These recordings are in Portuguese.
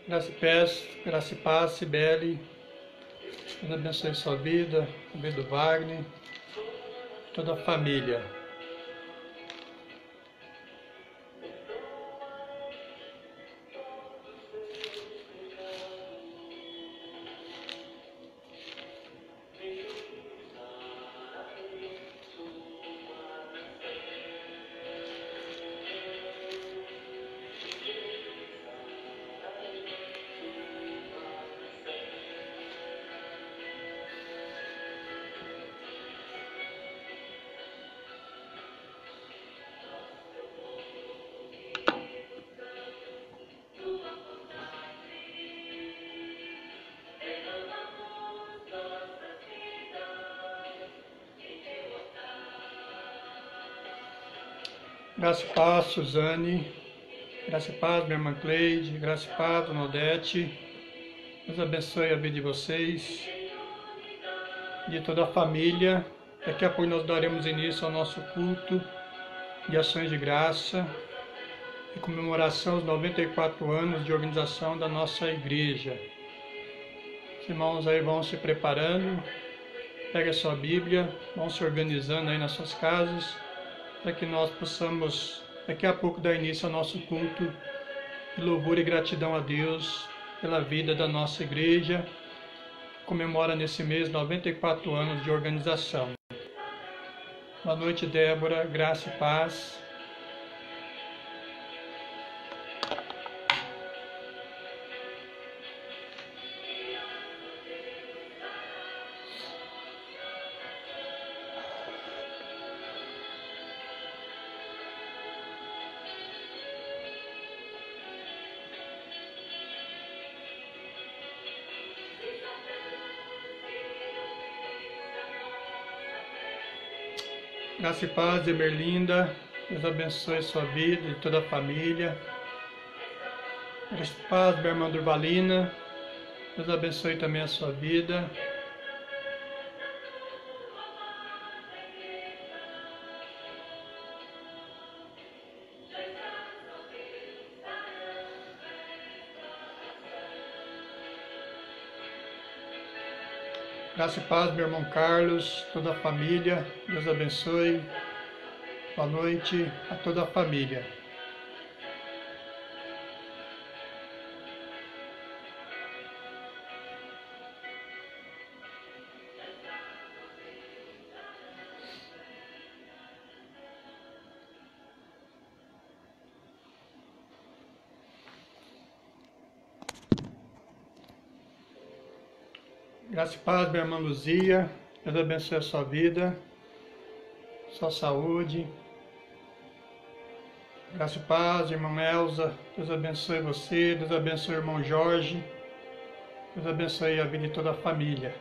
Graça e paz, Cibele. Deus abençoe sua vida, a vida do Wagner, toda a família. Graça e paz, Suzane. Graça e paz, minha irmã Cleide. Graça e paz, dona Odete. Deus abençoe a vida de vocês, de toda a família. Daqui a pouco nós daremos início ao nosso culto de ações de graça e comemoração aos 94 anos de organização da nossa igreja. Os irmãos aí vão se preparando, pegue a sua Bíblia, vão se organizando aí nas suas casas, para que nós possamos, daqui a pouco, dar início ao nosso culto de louvor e gratidão a Deus pela vida da nossa igreja, que comemora nesse mês 94 anos de organização. Boa noite, Débora, graça e paz. Graça e paz, Emerlinda. Deus abençoe sua vida e toda a família. Graça e paz, minha irmã Durvalina. Deus abençoe também a sua vida. Graça e paz, meu irmão Carlos, toda a família, Deus abençoe. Boa noite a toda a família. Graça e paz, minha irmã Luzia. Deus abençoe a sua vida, sua saúde. Graça e paz, irmã Elza. Deus abençoe você. Deus abençoe o irmão Jorge. Deus abençoe a vida de toda a família.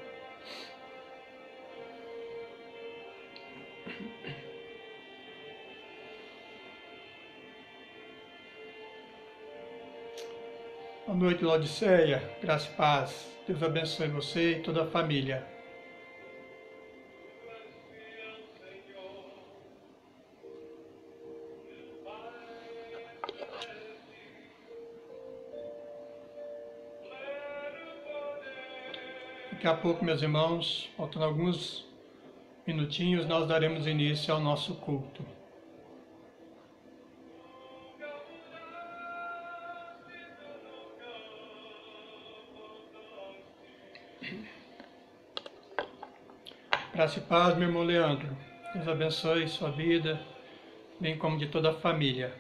Boa noite, Laodiceia. Graça e paz. Deus abençoe você e toda a família. Daqui a pouco, meus irmãos, faltando alguns minutinhos, nós daremos início ao nosso culto. Graça e paz, meu irmão Leandro. Deus abençoe sua vida, bem como de toda a família.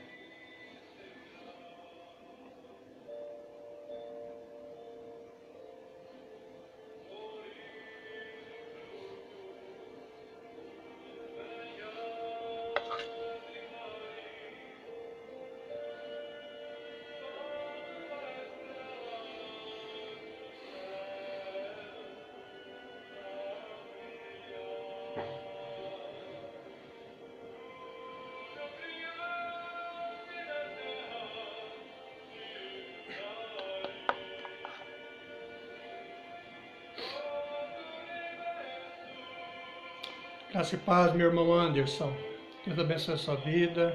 Graça e paz, meu irmão Anderson. Deus abençoe a sua vida.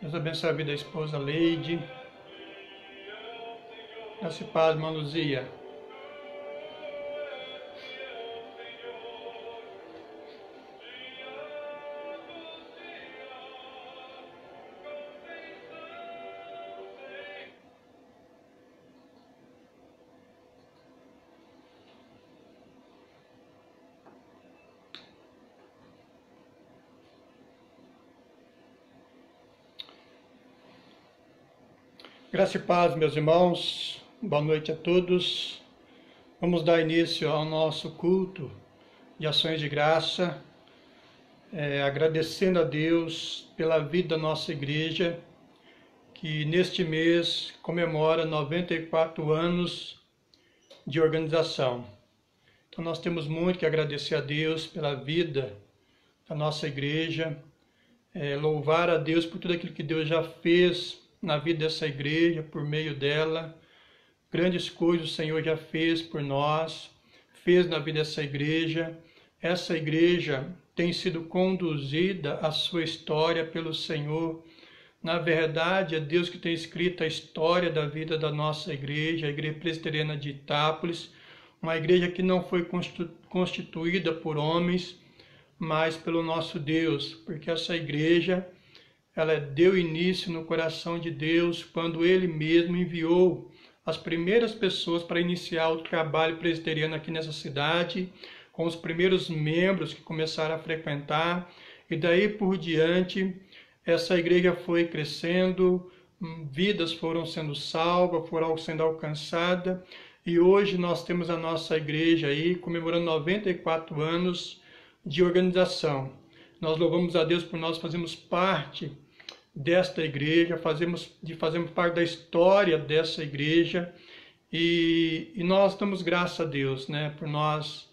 Deus abençoe a vida da esposa Leide. Graça e paz, irmã Luzia. Graça e paz, meus irmãos. Boa noite a todos. Vamos dar início ao nosso culto de ações de graça, agradecendo a Deus pela vida da nossa igreja, que neste mês comemora 94 anos de organização. Então nós temos muito que agradecer a Deus pela vida da nossa igreja, louvar a Deus por tudo aquilo que Deus já fez na vida dessa igreja, por meio dela. Grandes coisas o Senhor já fez por nós, fez na vida dessa igreja. Essa igreja tem sido conduzida a sua história pelo Senhor. Na verdade, é Deus que tem escrito a história da vida da nossa igreja, a Igreja Presbiteriana de Itápolis, uma igreja que não foi constituída por homens, mas pelo nosso Deus, porque essa igreja ela deu início no coração de Deus quando Ele mesmo enviou as primeiras pessoas para iniciar o trabalho presbiteriano aqui nessa cidade, com os primeiros membros que começaram a frequentar, e daí por diante essa igreja foi crescendo, vidas foram sendo salvas, foram sendo alcançadas, e hoje nós temos a nossa igreja aí comemorando 94 anos de organização. Nós louvamos a Deus por nós fazermos parte desta igreja, fazemos parte da história dessa igreja, e nós damos graças a Deus, por nós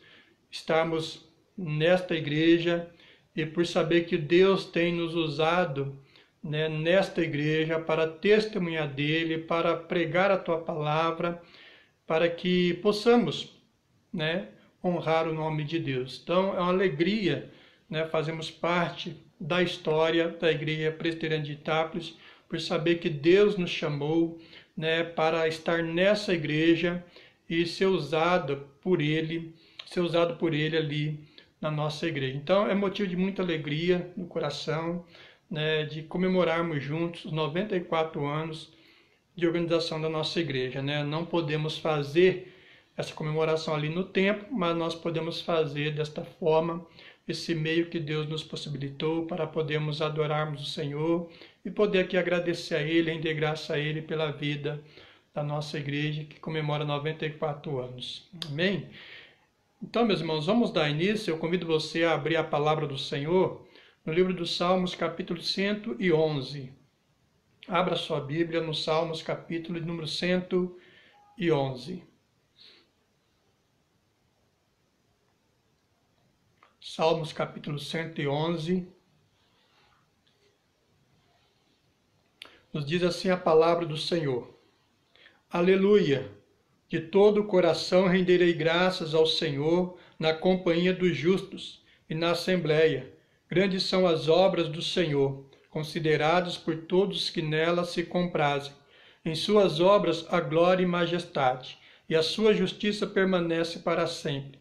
estarmos nesta igreja e por saber que Deus tem nos usado nesta igreja para testemunhar dele, para pregar a tua palavra, para que possamos honrar o nome de Deus. Então é uma alegria fazermos parte da história da Igreja Presbiteriana de Itápolis, por saber que Deus nos chamou para estar nessa igreja e ser usado por Ele ali na nossa igreja. Então é motivo de muita alegria no coração, de comemorarmos juntos os 94 anos de organização da nossa igreja. Não podemos fazer essa comemoração ali no templo, mas nós podemos fazer desta forma, esse meio que Deus nos possibilitou para podermos adorarmos o Senhor e poder aqui agradecer a Ele, render graça a Ele pela vida da nossa igreja, que comemora 94 anos. Amém? Então, meus irmãos, vamos dar início. Eu convido você a abrir a palavra do Senhor no livro dos Salmos, capítulo 111. Abra sua Bíblia no Salmos, capítulo número 111. Salmos capítulo 111, nos diz assim a palavra do Senhor. Aleluia! De todo o coração renderei graças ao Senhor na companhia dos justos e na assembleia. Grandes são as obras do Senhor, consideradas por todos que nelas se comprazem. Em suas obras a glória e majestade, e a sua justiça permanece para sempre.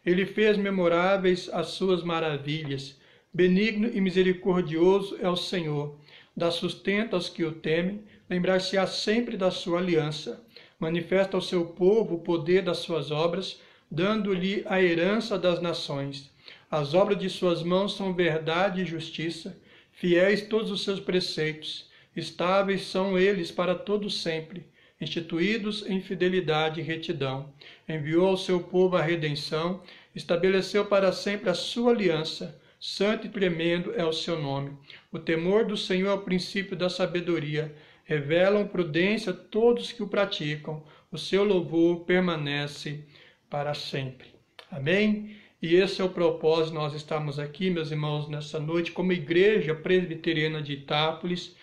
Ele fez memoráveis as suas maravilhas. Benigno e misericordioso é o Senhor. Dá sustento aos que o temem. Lembrar-se-á sempre da sua aliança. Manifesta ao seu povo o poder das suas obras, dando-lhe a herança das nações. As obras de suas mãos são verdade e justiça. Fiéis todos os seus preceitos. Estáveis são eles para todo sempre. Instituídos em fidelidade e retidão. Enviou ao seu povo a redenção, estabeleceu para sempre a sua aliança. Santo e tremendo é o seu nome. O temor do Senhor é o princípio da sabedoria. Revelam prudência todos que o praticam. O seu louvor permanece para sempre. Amém? E esse é o propósito. Nós estamos aqui, meus irmãos, nessa noite, como Igreja Presbiteriana de Itápolis,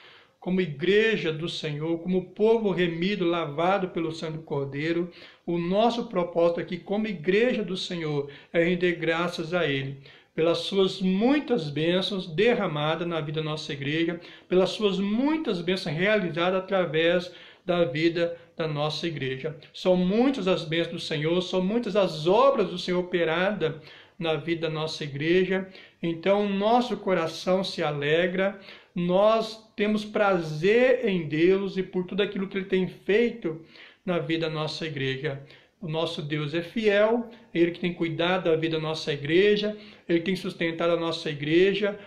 como igreja do Senhor, como povo remido, lavado pelo sangue do Cordeiro. O nosso propósito aqui, como igreja do Senhor, é render graças a Ele, pelas suas muitas bênçãos derramadas na vida da nossa igreja, pelas suas muitas bênçãos realizadas através da vida da nossa igreja. São muitas as bênçãos do Senhor, são muitas as obras do Senhor operadas na vida da nossa igreja. Então, nosso coração se alegra, nós temos prazer em Deus e por tudo aquilo que Ele tem feito na vida da nossa igreja. O nosso Deus é fiel, Ele que tem cuidado da vida da nossa igreja, Ele tem sustentado a nossa igreja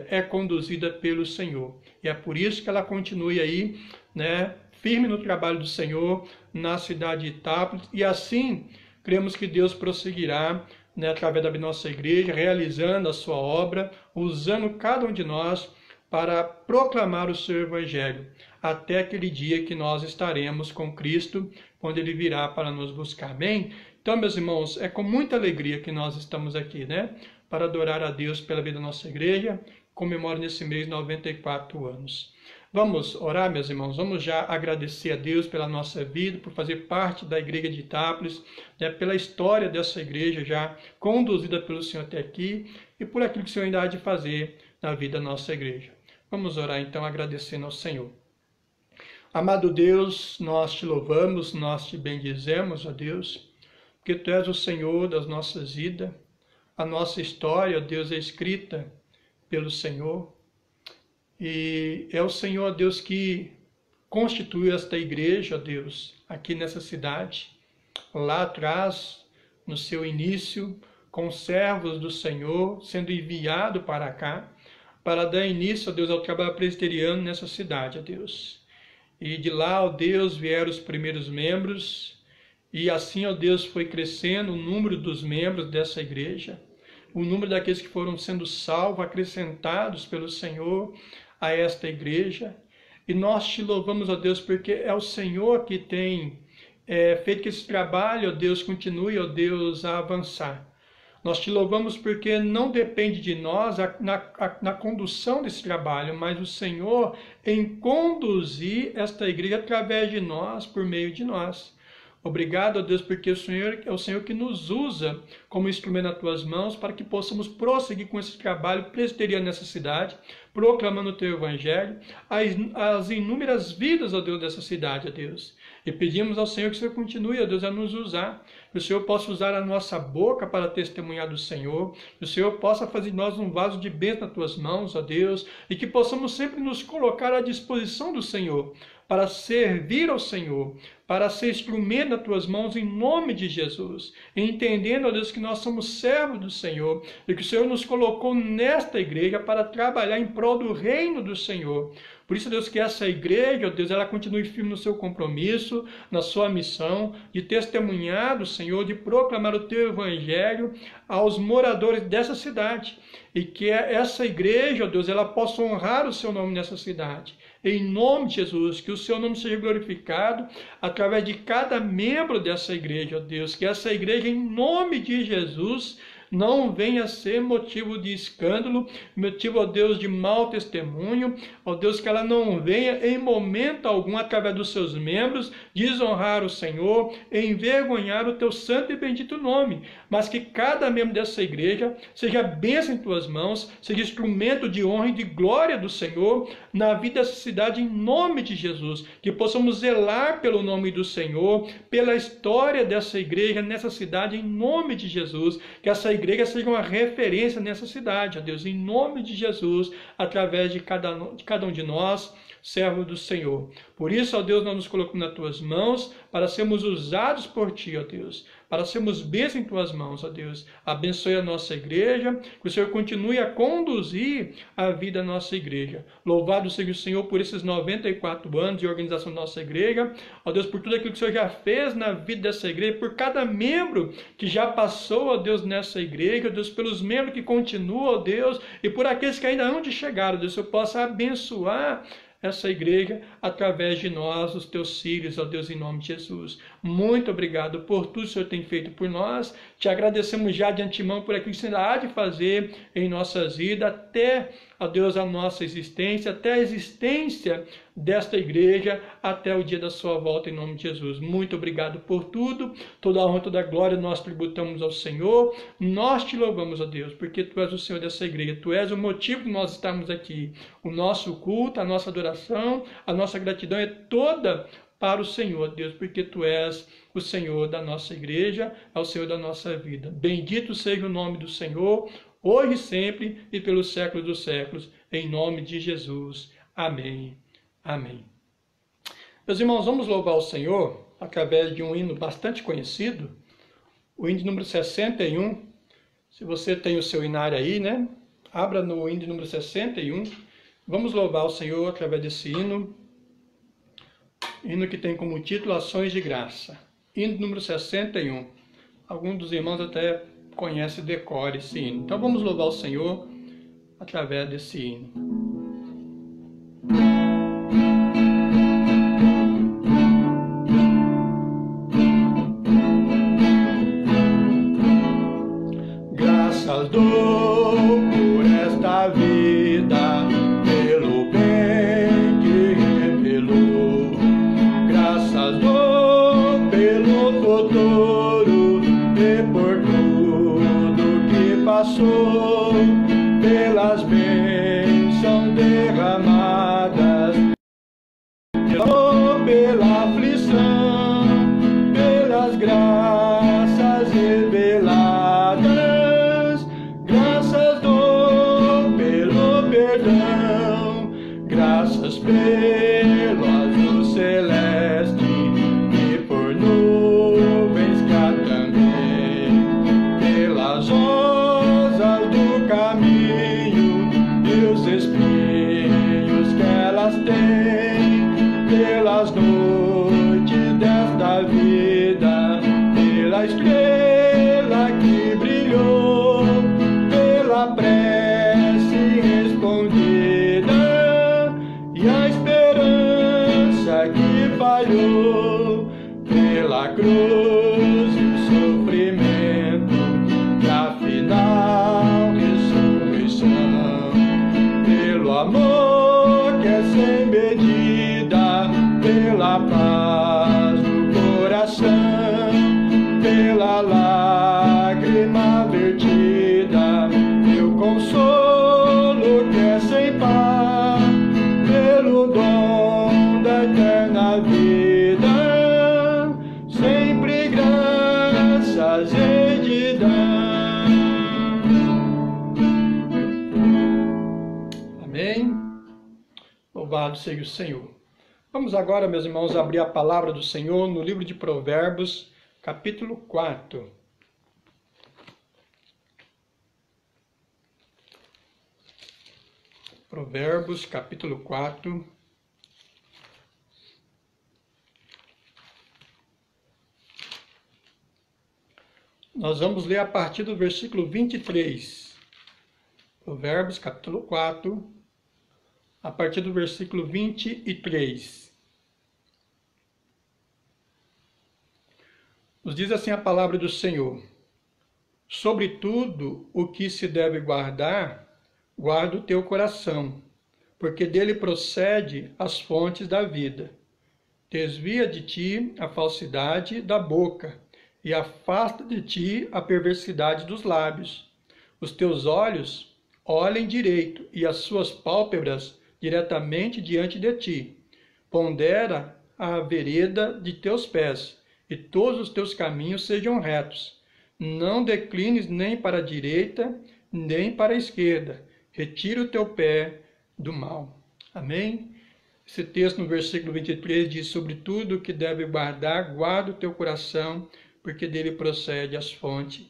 é conduzida pelo Senhor. E é por isso que ela continue aí, né, firme no trabalho do Senhor, na cidade de Itápolis, e assim cremos que Deus prosseguirá, né, através da nossa igreja, realizando a sua obra, usando cada um de nós para proclamar o seu Evangelho, até aquele dia que nós estaremos com Cristo, quando Ele virá para nos buscar. Amém? Então, meus irmãos, é com muita alegria que nós estamos aqui, né? Para adorar a Deus pela vida da nossa igreja. Comemoro nesse mês 94 anos. Vamos orar, meus irmãos? Vamos já agradecer a Deus pela nossa vida, por fazer parte da igreja de Itápolis, né? Pela história dessa igreja já conduzida pelo Senhor até aqui e por aquilo que o Senhor ainda há de fazer na vida da nossa igreja. Vamos orar então agradecendo ao Senhor. Amado Deus, nós te louvamos, nós te bendizemos, ó Deus, porque Tu és o Senhor das nossas vidas. A nossa história, ó Deus, é escrita pelo Senhor. E é o Senhor, ó Deus, que constituiu esta igreja, ó Deus, aqui nessa cidade. Lá atrás, no seu início, com servos do Senhor, sendo enviado para cá, para dar início, ó Deus, ao trabalho presbiteriano nessa cidade, ó Deus. E de lá, ó Deus, vieram os primeiros membros, e assim, ó Deus, foi crescendo o número dos membros dessa igreja, o número daqueles que foram sendo salvos, acrescentados pelo Senhor a esta igreja. E nós te louvamos, ó Deus, porque é o Senhor que tem feito que esse trabalho, ó Deus, continue, ó Deus, a avançar. Nós te louvamos porque não depende de nós na condução desse trabalho, mas o Senhor em conduzir esta igreja através de nós, por meio de nós. Obrigado, ó Deus, porque o Senhor é o Senhor que nos usa como instrumento nas Tuas mãos para que possamos prosseguir com esse trabalho presbiteriano nessa cidade, proclamando o Teu Evangelho, as inúmeras vidas, ó Deus, dessa cidade, ó Deus. E pedimos ao Senhor que o Senhor continue, ó Deus, a nos usar, que o Senhor possa usar a nossa boca para testemunhar do Senhor, que o Senhor possa fazer de nós um vaso de bênção nas Tuas mãos, ó Deus, e que possamos sempre nos colocar à disposição do Senhor, para servir ao Senhor, para ser instrumento nas Tuas mãos em nome de Jesus, entendendo, ó Deus, que nós somos servos do Senhor e que o Senhor nos colocou nesta igreja para trabalhar em prol do reino do Senhor. Por isso, Deus, que essa igreja, ó Deus, ela continue firme no seu compromisso, na sua missão, de testemunhar do Senhor, de proclamar o Teu Evangelho aos moradores dessa cidade. E que essa igreja, ó Deus, ela possa honrar o Seu nome nessa cidade. Em nome de Jesus, que o Seu nome seja glorificado através de cada membro dessa igreja, ó Deus. Que essa igreja, em nome de Jesus, não venha a ser motivo de escândalo, motivo, ó Deus, de mau testemunho, ó Deus, que ela não venha em momento algum, através dos seus membros, desonrar o Senhor, envergonhar o Teu santo e bendito nome, mas que cada membro dessa igreja seja bênção em Tuas mãos, seja instrumento de honra e de glória do Senhor na vida dessa cidade, em nome de Jesus, que possamos zelar pelo nome do Senhor, pela história dessa igreja nessa cidade, em nome de Jesus, que essa igreja seja uma referência nessa cidade, ó Deus, em nome de Jesus, através de cada um de nós, servo do Senhor. Por isso, ó Deus, nós nos colocamos nas Tuas mãos para sermos usados por Ti, ó Deus, para sermos bênçãos em Tuas mãos, ó Deus. Abençoe a nossa igreja, que o Senhor continue a conduzir a vida da nossa igreja. Louvado seja o Senhor por esses 94 anos de organização da nossa igreja, ó Deus, por tudo aquilo que o Senhor já fez na vida dessa igreja, por cada membro que já passou, ó Deus, nessa igreja, ó Deus, pelos membros que continuam, ó Deus, e por aqueles que ainda hão de chegar, ó Deus, que o Senhor possa abençoar essa igreja através de nós, os Teus filhos, ó Deus, em nome de Jesus. Muito obrigado por tudo que o Senhor tem feito por nós. Te agradecemos já de antemão por aquilo que o Senhor há de fazer em nossas vidas, até, ó Deus, a nossa existência, até a existência desta igreja até o dia da sua volta, em nome de Jesus. Muito obrigado por tudo, toda a honra, toda a glória nós tributamos ao Senhor. Nós te louvamos, ó Deus, porque Tu és o Senhor dessa igreja, Tu és o motivo de nós estarmos aqui. O nosso culto, a nossa adoração, a nossa gratidão é toda para o Senhor, Deus, porque Tu és o Senhor da nossa igreja, é o Senhor da nossa vida. Bendito seja o nome do Senhor, hoje e sempre e pelos séculos dos séculos, em nome de Jesus. Amém. Amém. Meus irmãos, vamos louvar o Senhor através de um hino bastante conhecido, o hino número 61. Se você tem o seu hinário aí, né? Abra no hino número 61. Vamos louvar o Senhor através desse hino. Hino que tem como título Ações de Graça. Hino número 61. Alguns dos irmãos até conhecem de cor esse hino. Então vamos louvar o Senhor através desse hino. Graças dou por esta vida, pelo bem que revelou. Graças dou pelo futuro e por tudo que passou, pelas bênçãos derramadas, pela aflição, pelas graças reveladas. Graças dou pelo perdão, graças pelo azul celeste e por nuvens que há também, pelas rosas do caminho e os espinhos que elas têm, pelas noites desta vida, pela estrela que brilhou, pela prece respondida e a esperança que falhou, pela cruz e o sofrimento e afinal ressurreição, pelo amor que é sem medida, pela paz do coração, pela lágrima vertida, pelo consolo que é sem par, pelo dom da eterna vida, sempre graças hei de dar. Amém? Louvado seja o Senhor. Vamos agora, meus irmãos, abrir a palavra do Senhor no livro de Provérbios, capítulo 4. Provérbios, capítulo 4. Nós vamos ler a partir do versículo 23. Provérbios, capítulo 4, a partir do versículo 23. Nos diz assim a palavra do Senhor: sobre tudo o que se deve guardar, guarda o teu coração, porque dele procede as fontes da vida. Desvia de ti a falsidade da boca, e afasta de ti a perversidade dos lábios. Os teus olhos olhem direito, e as suas pálpebras diretamente diante de ti. Pondera a vereda de teus pés, e todos os teus caminhos sejam retos. Não declines nem para a direita, nem para a esquerda. Retira o teu pé do mal. Amém? Esse texto no versículo 23 diz: sobre tudo o que deve guardar, guarda o teu coração, porque dele procede as fontes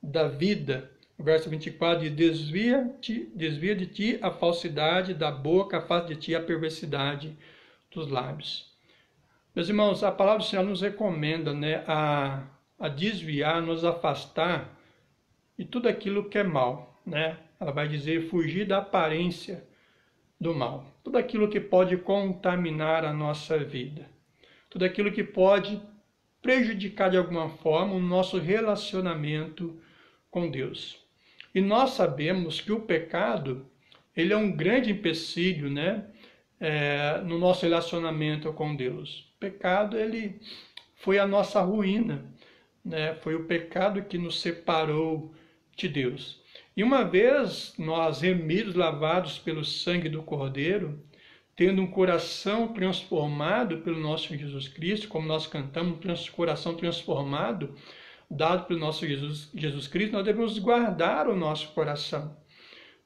da vida. O verso 24 diz: desvia de ti a falsidade da boca, afasta de ti a perversidade dos lábios. Meus irmãos, a palavra do Senhor nos recomenda, né, a desviar, nos afastar de tudo aquilo que é mal, né? Ela vai dizer fugir da aparência do mal. Tudo aquilo que pode contaminar a nossa vida. Tudo aquilo que pode prejudicar de alguma forma o nosso relacionamento com Deus. E nós sabemos que o pecado, ele é um grande empecilho, né? no nosso relacionamento com Deus. O pecado, ele foi a nossa ruína, né? Foi o pecado que nos separou de Deus. E uma vez nós remidos, lavados pelo sangue do Cordeiro, tendo um coração transformado pelo nosso Jesus Cristo, como nós cantamos, coração transformado, dado pelo nosso Jesus Cristo, nós devemos guardar o nosso coração,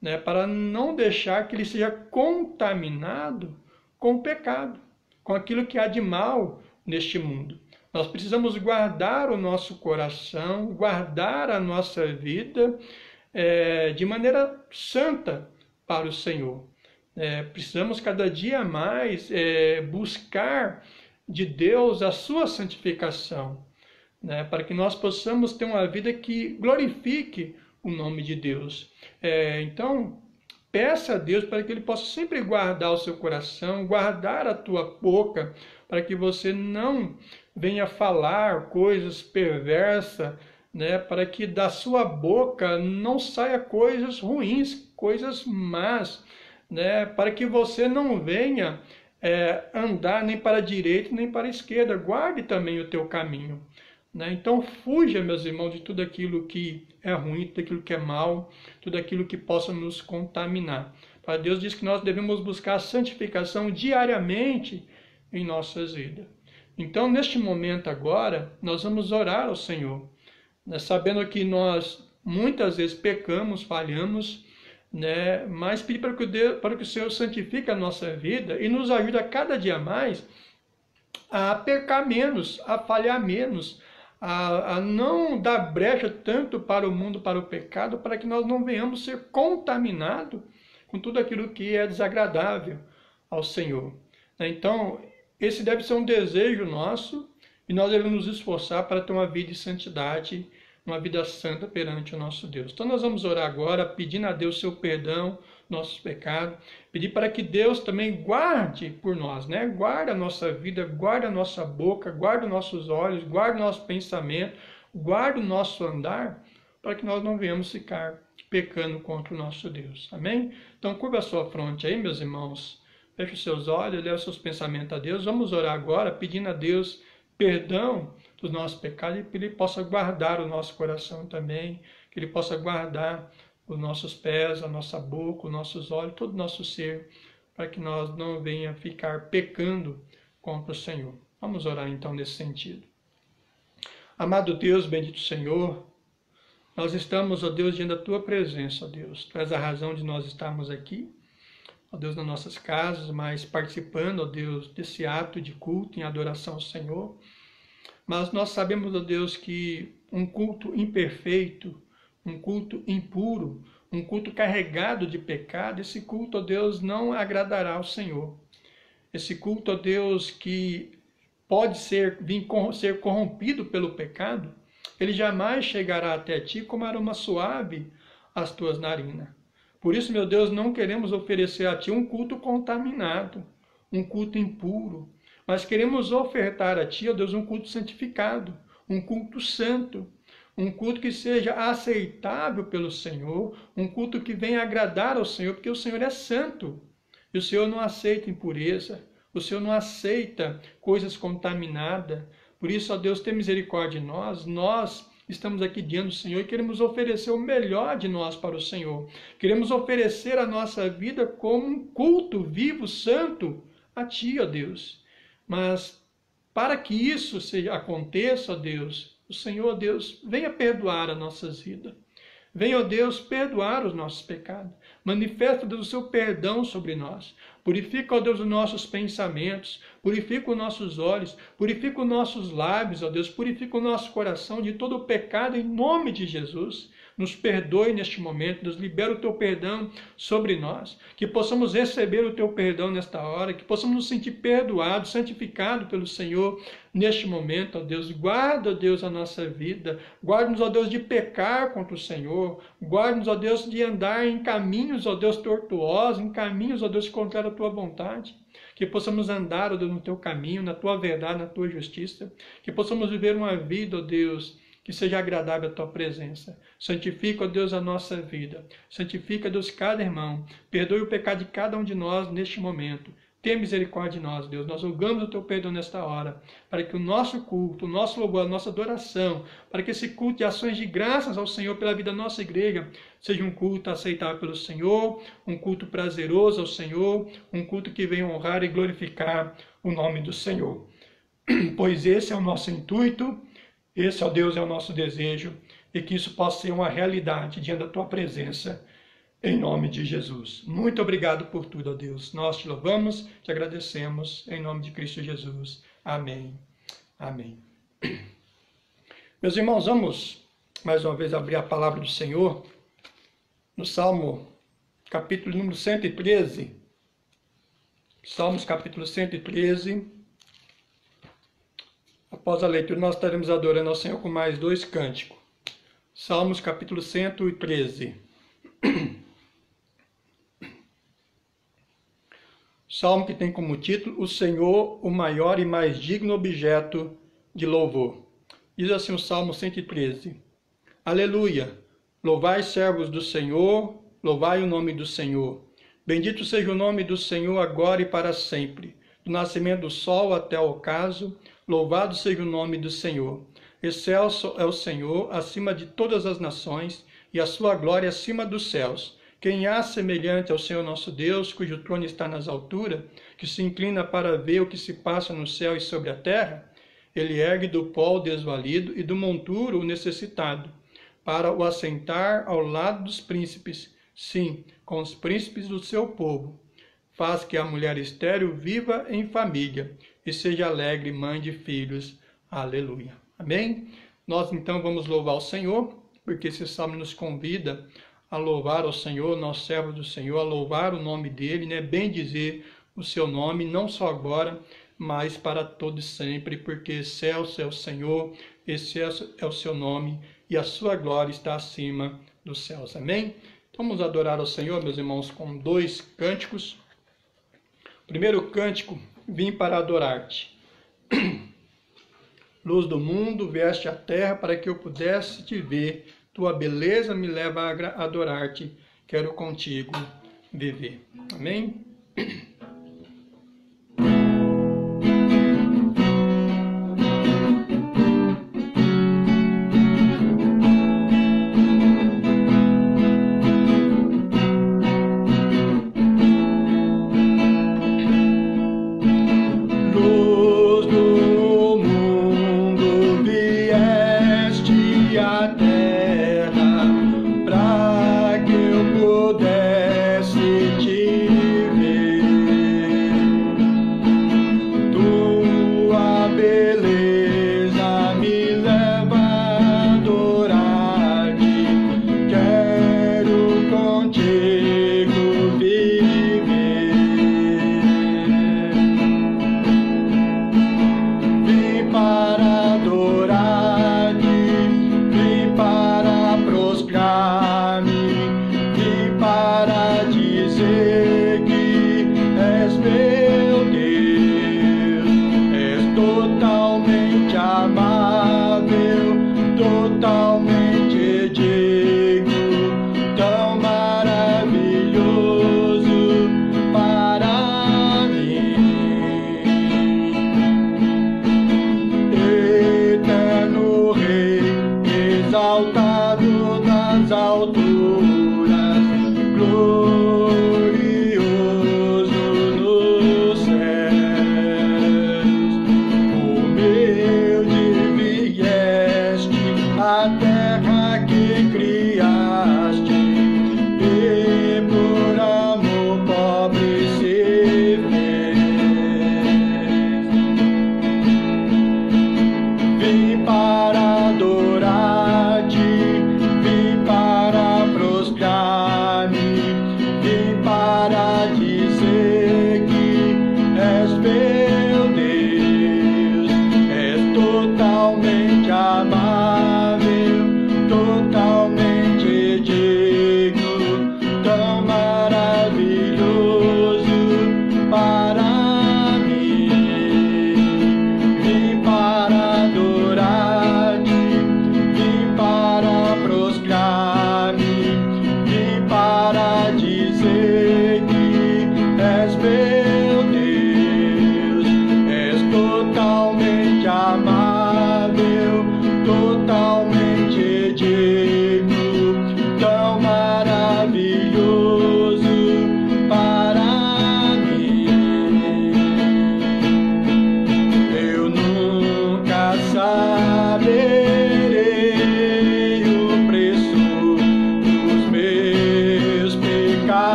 né, para não deixar que ele seja contaminado com o pecado, com aquilo que há de mal neste mundo. Nós precisamos guardar o nosso coração, guardar a nossa vida de maneira santa para o Senhor. Precisamos cada dia mais buscar de Deus a sua santificação, né, para que nós possamos ter uma vida que glorifique o nome de Deus. Então, peça a Deus para que Ele possa sempre guardar o seu coração, guardar a tua boca, para que você não venha falar coisas perversas, né, para que da sua boca não saia coisas ruins, coisas más, né, para que você não venha andar nem para a direita nem para a esquerda. Guarde também o teu caminho, né? Então fuja, meus irmãos, de tudo aquilo que é ruim, tudo aquilo que é mal, tudo aquilo que possa nos contaminar. Para Deus diz que nós devemos buscar a santificação diariamente em nossas vidas. Então, neste momento agora, nós vamos orar ao Senhor, né, sabendo que nós muitas vezes pecamos, falhamos, né, mas pedir para que o Senhor santifique a nossa vida e nos ajude a cada dia mais a pecar menos, a falhar menos, a não dar brecha tanto para o mundo, para o pecado, para que nós não venhamos ser contaminados com tudo aquilo que é desagradável ao Senhor. Então, esse deve ser um desejo nosso e nós devemos nos esforçar para ter uma vida de santidade, uma vida santa perante o nosso Deus. Então nós vamos orar agora, pedindo a Deus seu perdão, nossos pecados, pedir para que Deus também guarde por nós, né? Guarde a nossa vida, guarde a nossa boca, guarde os nossos olhos, guarde o nosso pensamento, guarde o nosso andar, para que nós não venhamos ficar pecando contra o nosso Deus. Amém? Então curva a sua fronte aí, meus irmãos, feche os seus olhos, leve os seus pensamentos a Deus. Vamos orar agora, pedindo a Deus perdão dos nossos pecados e que Ele possa guardar o nosso coração também, que Ele possa guardar os nossos pés, a nossa boca, os nossos olhos, todo o nosso ser, para que nós não venha ficar pecando contra o Senhor. Vamos orar então nesse sentido. Amado Deus, bendito Senhor, nós estamos, ó Deus, diante da Tua presença, ó Deus. Tu és a razão de nós estarmos aqui, ó Deus, nas nossas casas, mas participando, ó Deus, desse ato de culto em adoração ao Senhor. Mas nós sabemos, ó Deus, que um culto imperfeito, um culto impuro, um culto carregado de pecado, esse culto, ó Deus, não agradará ao Senhor. Esse culto, ó Deus, que pode ser corrompido pelo pecado, ele jamais chegará até ti como aroma suave às tuas narinas. Por isso, meu Deus, não queremos oferecer a ti um culto contaminado, um culto impuro, mas queremos ofertar a ti, ó Deus, um culto santificado, um culto santo, um culto que seja aceitável pelo Senhor, um culto que venha agradar ao Senhor, porque o Senhor é santo, e o Senhor não aceita impureza, o Senhor não aceita coisas contaminadas. Por isso, ó Deus, tem misericórdia de nós estamos aqui diante do Senhor e queremos oferecer o melhor de nós para o Senhor. Queremos oferecer a nossa vida como um culto vivo, santo, a Ti, ó Deus. Mas para que isso aconteça, ó Deus, o Senhor, ó Deus, venha perdoar as nossas vidas. Venha, ó Deus, perdoar os nossos pecados. Manifesta, Deus, o seu perdão sobre nós. Purifica, ó Deus, os nossos pensamentos. Purifica os nossos olhos. Purifica os nossos lábios, ó Deus. Purifica o nosso coração de todo o pecado em nome de Jesus. Nos perdoe neste momento, Deus, libera o Teu perdão sobre nós, que possamos receber o Teu perdão nesta hora, que possamos nos sentir perdoados, santificados pelo Senhor neste momento, ó Deus. Guarda, ó Deus, a nossa vida, guarda-nos, ó Deus, de pecar contra o Senhor, guarda-nos, ó Deus, de andar em caminhos, ó Deus, tortuosos, em caminhos, ó Deus, contrários à Tua vontade, que possamos andar, ó Deus, no Teu caminho, na Tua verdade, na Tua justiça, que possamos viver uma vida, ó Deus, que seja agradável a Tua presença. Santifica, ó Deus, a nossa vida. Santifica, Deus, cada irmão. Perdoe o pecado de cada um de nós neste momento. Tenha misericórdia de nós, Deus. Nós rogamos o teu perdão nesta hora, para que o nosso culto, o nosso louvor, a nossa adoração, para que esse culto de ações de graças ao Senhor pela vida da nossa igreja, seja um culto aceitável pelo Senhor, um culto prazeroso ao Senhor, um culto que venha honrar e glorificar o nome do Senhor. Pois esse é o nosso intuito, esse, ó Deus, é o nosso desejo, e que isso possa ser uma realidade diante da tua presença, em nome de Jesus. Muito obrigado por tudo, ó Deus. Nós te louvamos, te agradecemos, em nome de Cristo Jesus. Amém. Amém. Meus irmãos, vamos mais uma vez abrir a palavra do Senhor no Salmo, capítulo número 113. Salmos, capítulo 113. Após a leitura, nós estaremos adorando ao Senhor com mais 2 cânticos. Salmos, capítulo 113. Salmo que tem como título: O Senhor, o maior e mais digno objeto de louvor. Diz assim o Salmo 113. Aleluia! Louvai, servos do Senhor, louvai o nome do Senhor. Bendito seja o nome do Senhor agora e para sempre. Do nascimento do sol até o ocaso, louvado seja o nome do Senhor. Excelso é o Senhor acima de todas as nações, e a sua glória acima dos céus. Quem há semelhante ao Senhor nosso Deus, cujo trono está nas alturas, que se inclina para ver o que se passa no céu e sobre a terra? Ele ergue do pó o desvalido e do monturo o necessitado, para o assentar ao lado dos príncipes, sim, com os príncipes do seu povo. Faz que a mulher estéril viva em família e seja alegre mãe de filhos. Aleluia. Amém? Nós então vamos louvar o Senhor, porque esse salmo nos convida a louvar ao Senhor, nós servos do Senhor, a louvar o nome dele, né? Bem dizer o seu nome, não só agora, mas para todo sempre, porque excelso é o Senhor, excelso é o seu nome, e a sua glória está acima dos céus. Amém? Então vamos adorar ao Senhor, meus irmãos, com 2 cânticos. O primeiro cântico: Vim para adorar-te. Luz do mundo, veste a terra para que eu pudesse te ver. Tua beleza me leva a adorar-te. Quero contigo viver. Amém?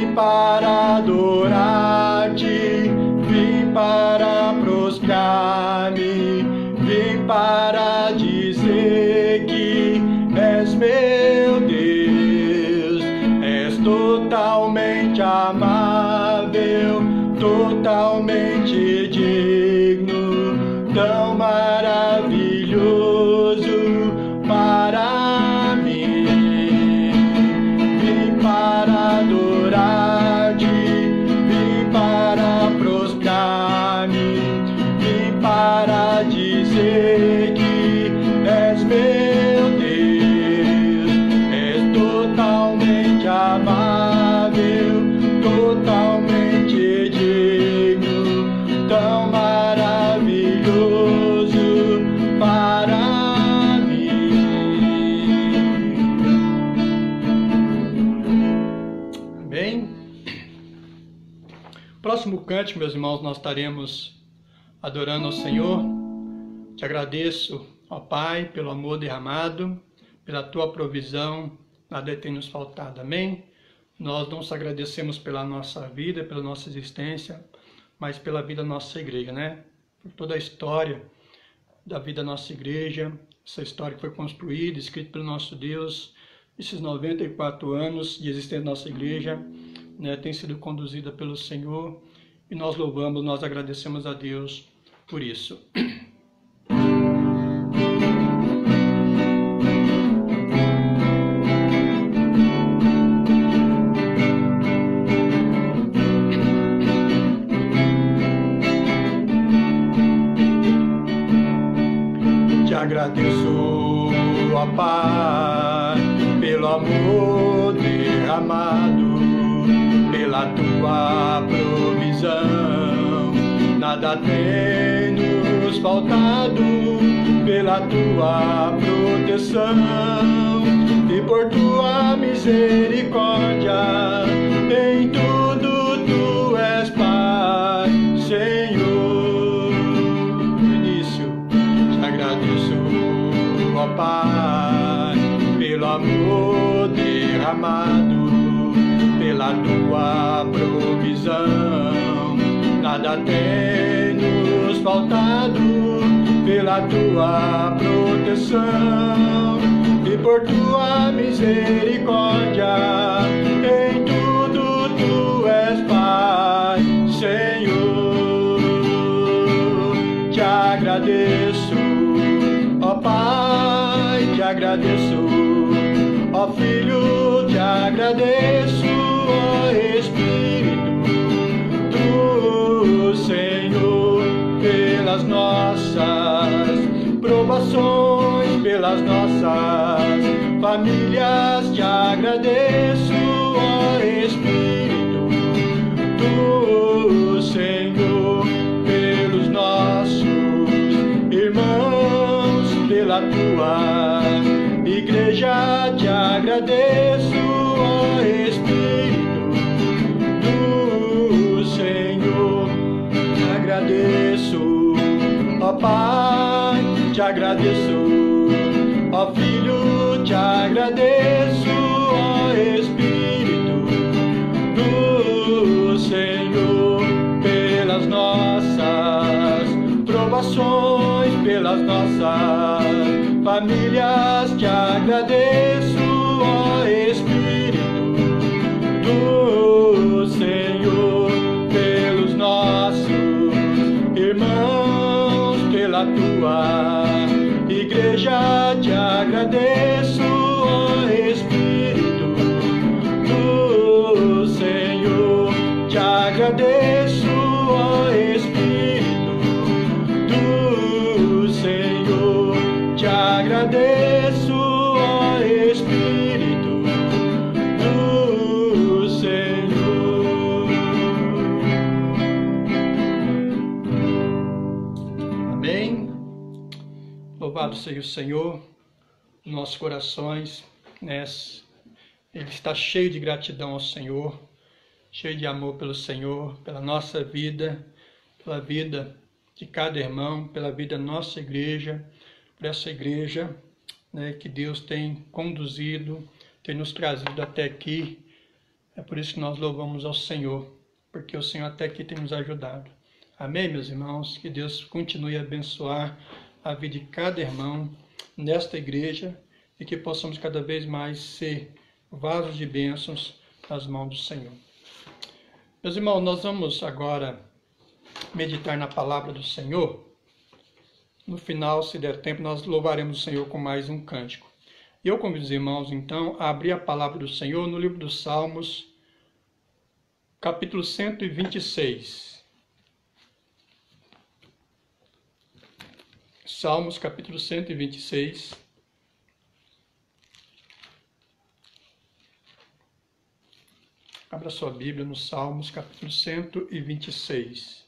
Vim para adorar-te, vim para prostrar-me, vim para dizer que és meu Deus, és totalmente amável, totalmente digno, tão maravilhoso para mim. Vim para adorar-te, vim para prostrar-me, vim para dizer que és meu Deus, és totalmente amável, totalmente digno, tão maravilhoso para mim. Amém? Próximo cântico, meus irmãos, nós estaremos adorando ao Senhor. Te agradeço, ó Pai, pelo amor derramado, pela Tua provisão, nada tem nos faltado. Amém? Nós não nos agradecemos pela nossa vida, pela nossa existência, mas pela vida da nossa igreja, né? Por toda a história da vida da nossa igreja, essa história que foi construída, escrita pelo nosso Deus, esses 94 anos de existência da nossa igreja, né, tem sido conduzida pelo Senhor, e nós louvamos, nós agradecemos a Deus por isso. Te agradeço, ó Pai, pelo amor derramado, pela Tua provisão, nada tem nos faltado, pela Tua proteção e por Tua misericórdia, em tudo Tu és Pai, Senhor. No início, te agradeço, ó Pai, pelo amor derramado, pela Tua provisão, nada tem nos faltado, pela Tua proteção e por Tua misericórdia, em tudo Tu és Pai, Senhor. Te agradeço, ó Pai, te agradeço, ó Filho, te agradeço, ó Espírito, Tu, Senhor, pelas nossas provações, pelas nossas famílias, te agradeço, ó Espírito, Tu, Senhor, pelos nossos irmãos, pela Tua igreja, te agradeço, ó Espírito, Tu, Senhor, te agradeço, ó Pai, te agradeço, ó Filho, te agradeço, ó Espírito, Tu, Senhor, pelas nossas provações, pelas nossas famílias, te agradeço, ó Espírito, Tu, Senhor, pelos nossos irmãos, pela Tua igreja, te agradeço, ó Espírito, Tu, Senhor, te agradeço, ó Espírito, Tu, Senhor, te agradeço, ó Espírito, Tu, Senhor. Amém. Louvado seja o Senhor, nossos corações, né? Ele está cheio de gratidão ao Senhor, cheio de amor pelo Senhor, pela nossa vida, pela vida de cada irmão, pela vida da nossa igreja, por essa igreja, né, que Deus tem conduzido, tem nos trazido até aqui, É por isso que nós louvamos ao Senhor, porque o Senhor até aqui tem nos ajudado. Amém, meus irmãos? Que Deus continue a abençoar a vida de cada irmão nesta igreja e que possamos cada vez mais ser vasos de bênçãos nas mãos do Senhor. Meus irmãos, nós vamos agora meditar na palavra do Senhor. No final, se der tempo, nós louvaremos o Senhor com mais um cântico. Eu convido os irmãos, então, a abrir a palavra do Senhor no livro dos Salmos, capítulo 126. Salmos, capítulo 126. Abra sua Bíblia no Salmos, capítulo 126.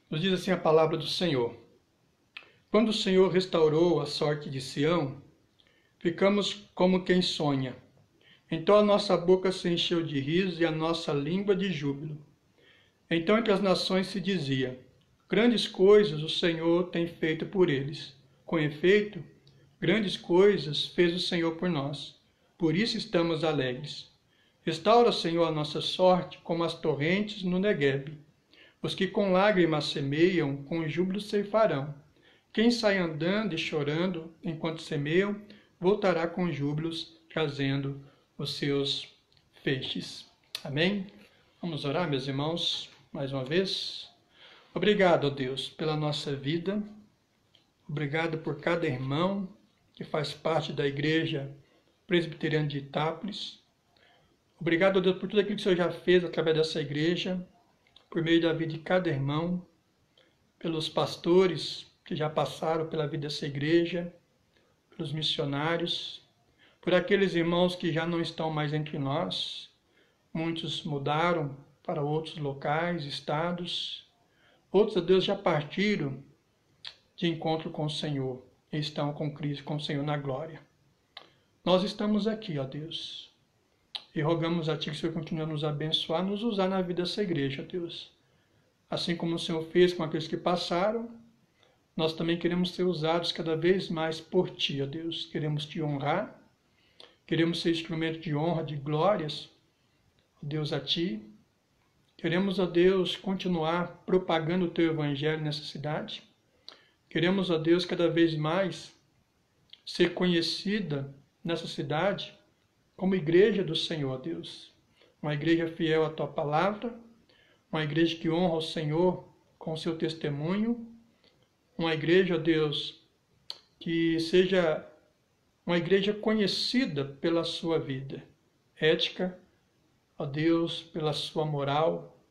Nos diz assim a palavra do Senhor. Quando o Senhor restaurou a sorte de Sião, ficamos como quem sonha. Então a nossa boca se encheu de riso e a nossa língua de júbilo. Então entre as nações se dizia, grandes coisas o Senhor tem feito por eles. Com efeito, grandes coisas fez o Senhor por nós. Por isso estamos alegres. Restaura, Senhor, a nossa sorte como as torrentes no Neguebe. Os que com lágrimas semeiam, com júbilo ceifarão. Quem sai andando e chorando enquanto semeiam, voltará com júbilos, trazendo os seus feixes. Amém? Vamos orar, meus irmãos, mais uma vez. Obrigado, ó Deus, pela nossa vida. Obrigado por cada irmão que faz parte da Igreja Presbiteriana de Itápolis. Obrigado, ó Deus, por tudo aquilo que o Senhor já fez através dessa igreja, por meio da vida de cada irmão, pelos pastores que já passaram pela vida dessa igreja, pelos missionários, por aqueles irmãos que já não estão mais entre nós. Muitos mudaram para outros locais, estados. Outros, ó Deus, já partiram de encontro com o Senhor e estão com Cristo, com o Senhor na glória. Nós estamos aqui, ó Deus, e rogamos a Ti que o Senhor continue a nos abençoar, nos usar na vida dessa igreja, ó Deus. Assim como o Senhor fez com aqueles que passaram, nós também queremos ser usados cada vez mais por Ti, ó Deus. Queremos Te honrar, queremos ser instrumento de honra, de glórias, ó Deus, a Ti. Queremos, ó Deus, continuar propagando o Teu Evangelho nessa cidade. Queremos, ó Deus, cada vez mais ser conhecida nessa cidade como igreja do Senhor, ó Deus. Uma igreja fiel à Tua palavra, uma igreja que honra o Senhor com o seu testemunho, uma igreja, ó Deus, que seja uma igreja conhecida pela sua vida ética, ó Deus, pela sua moral,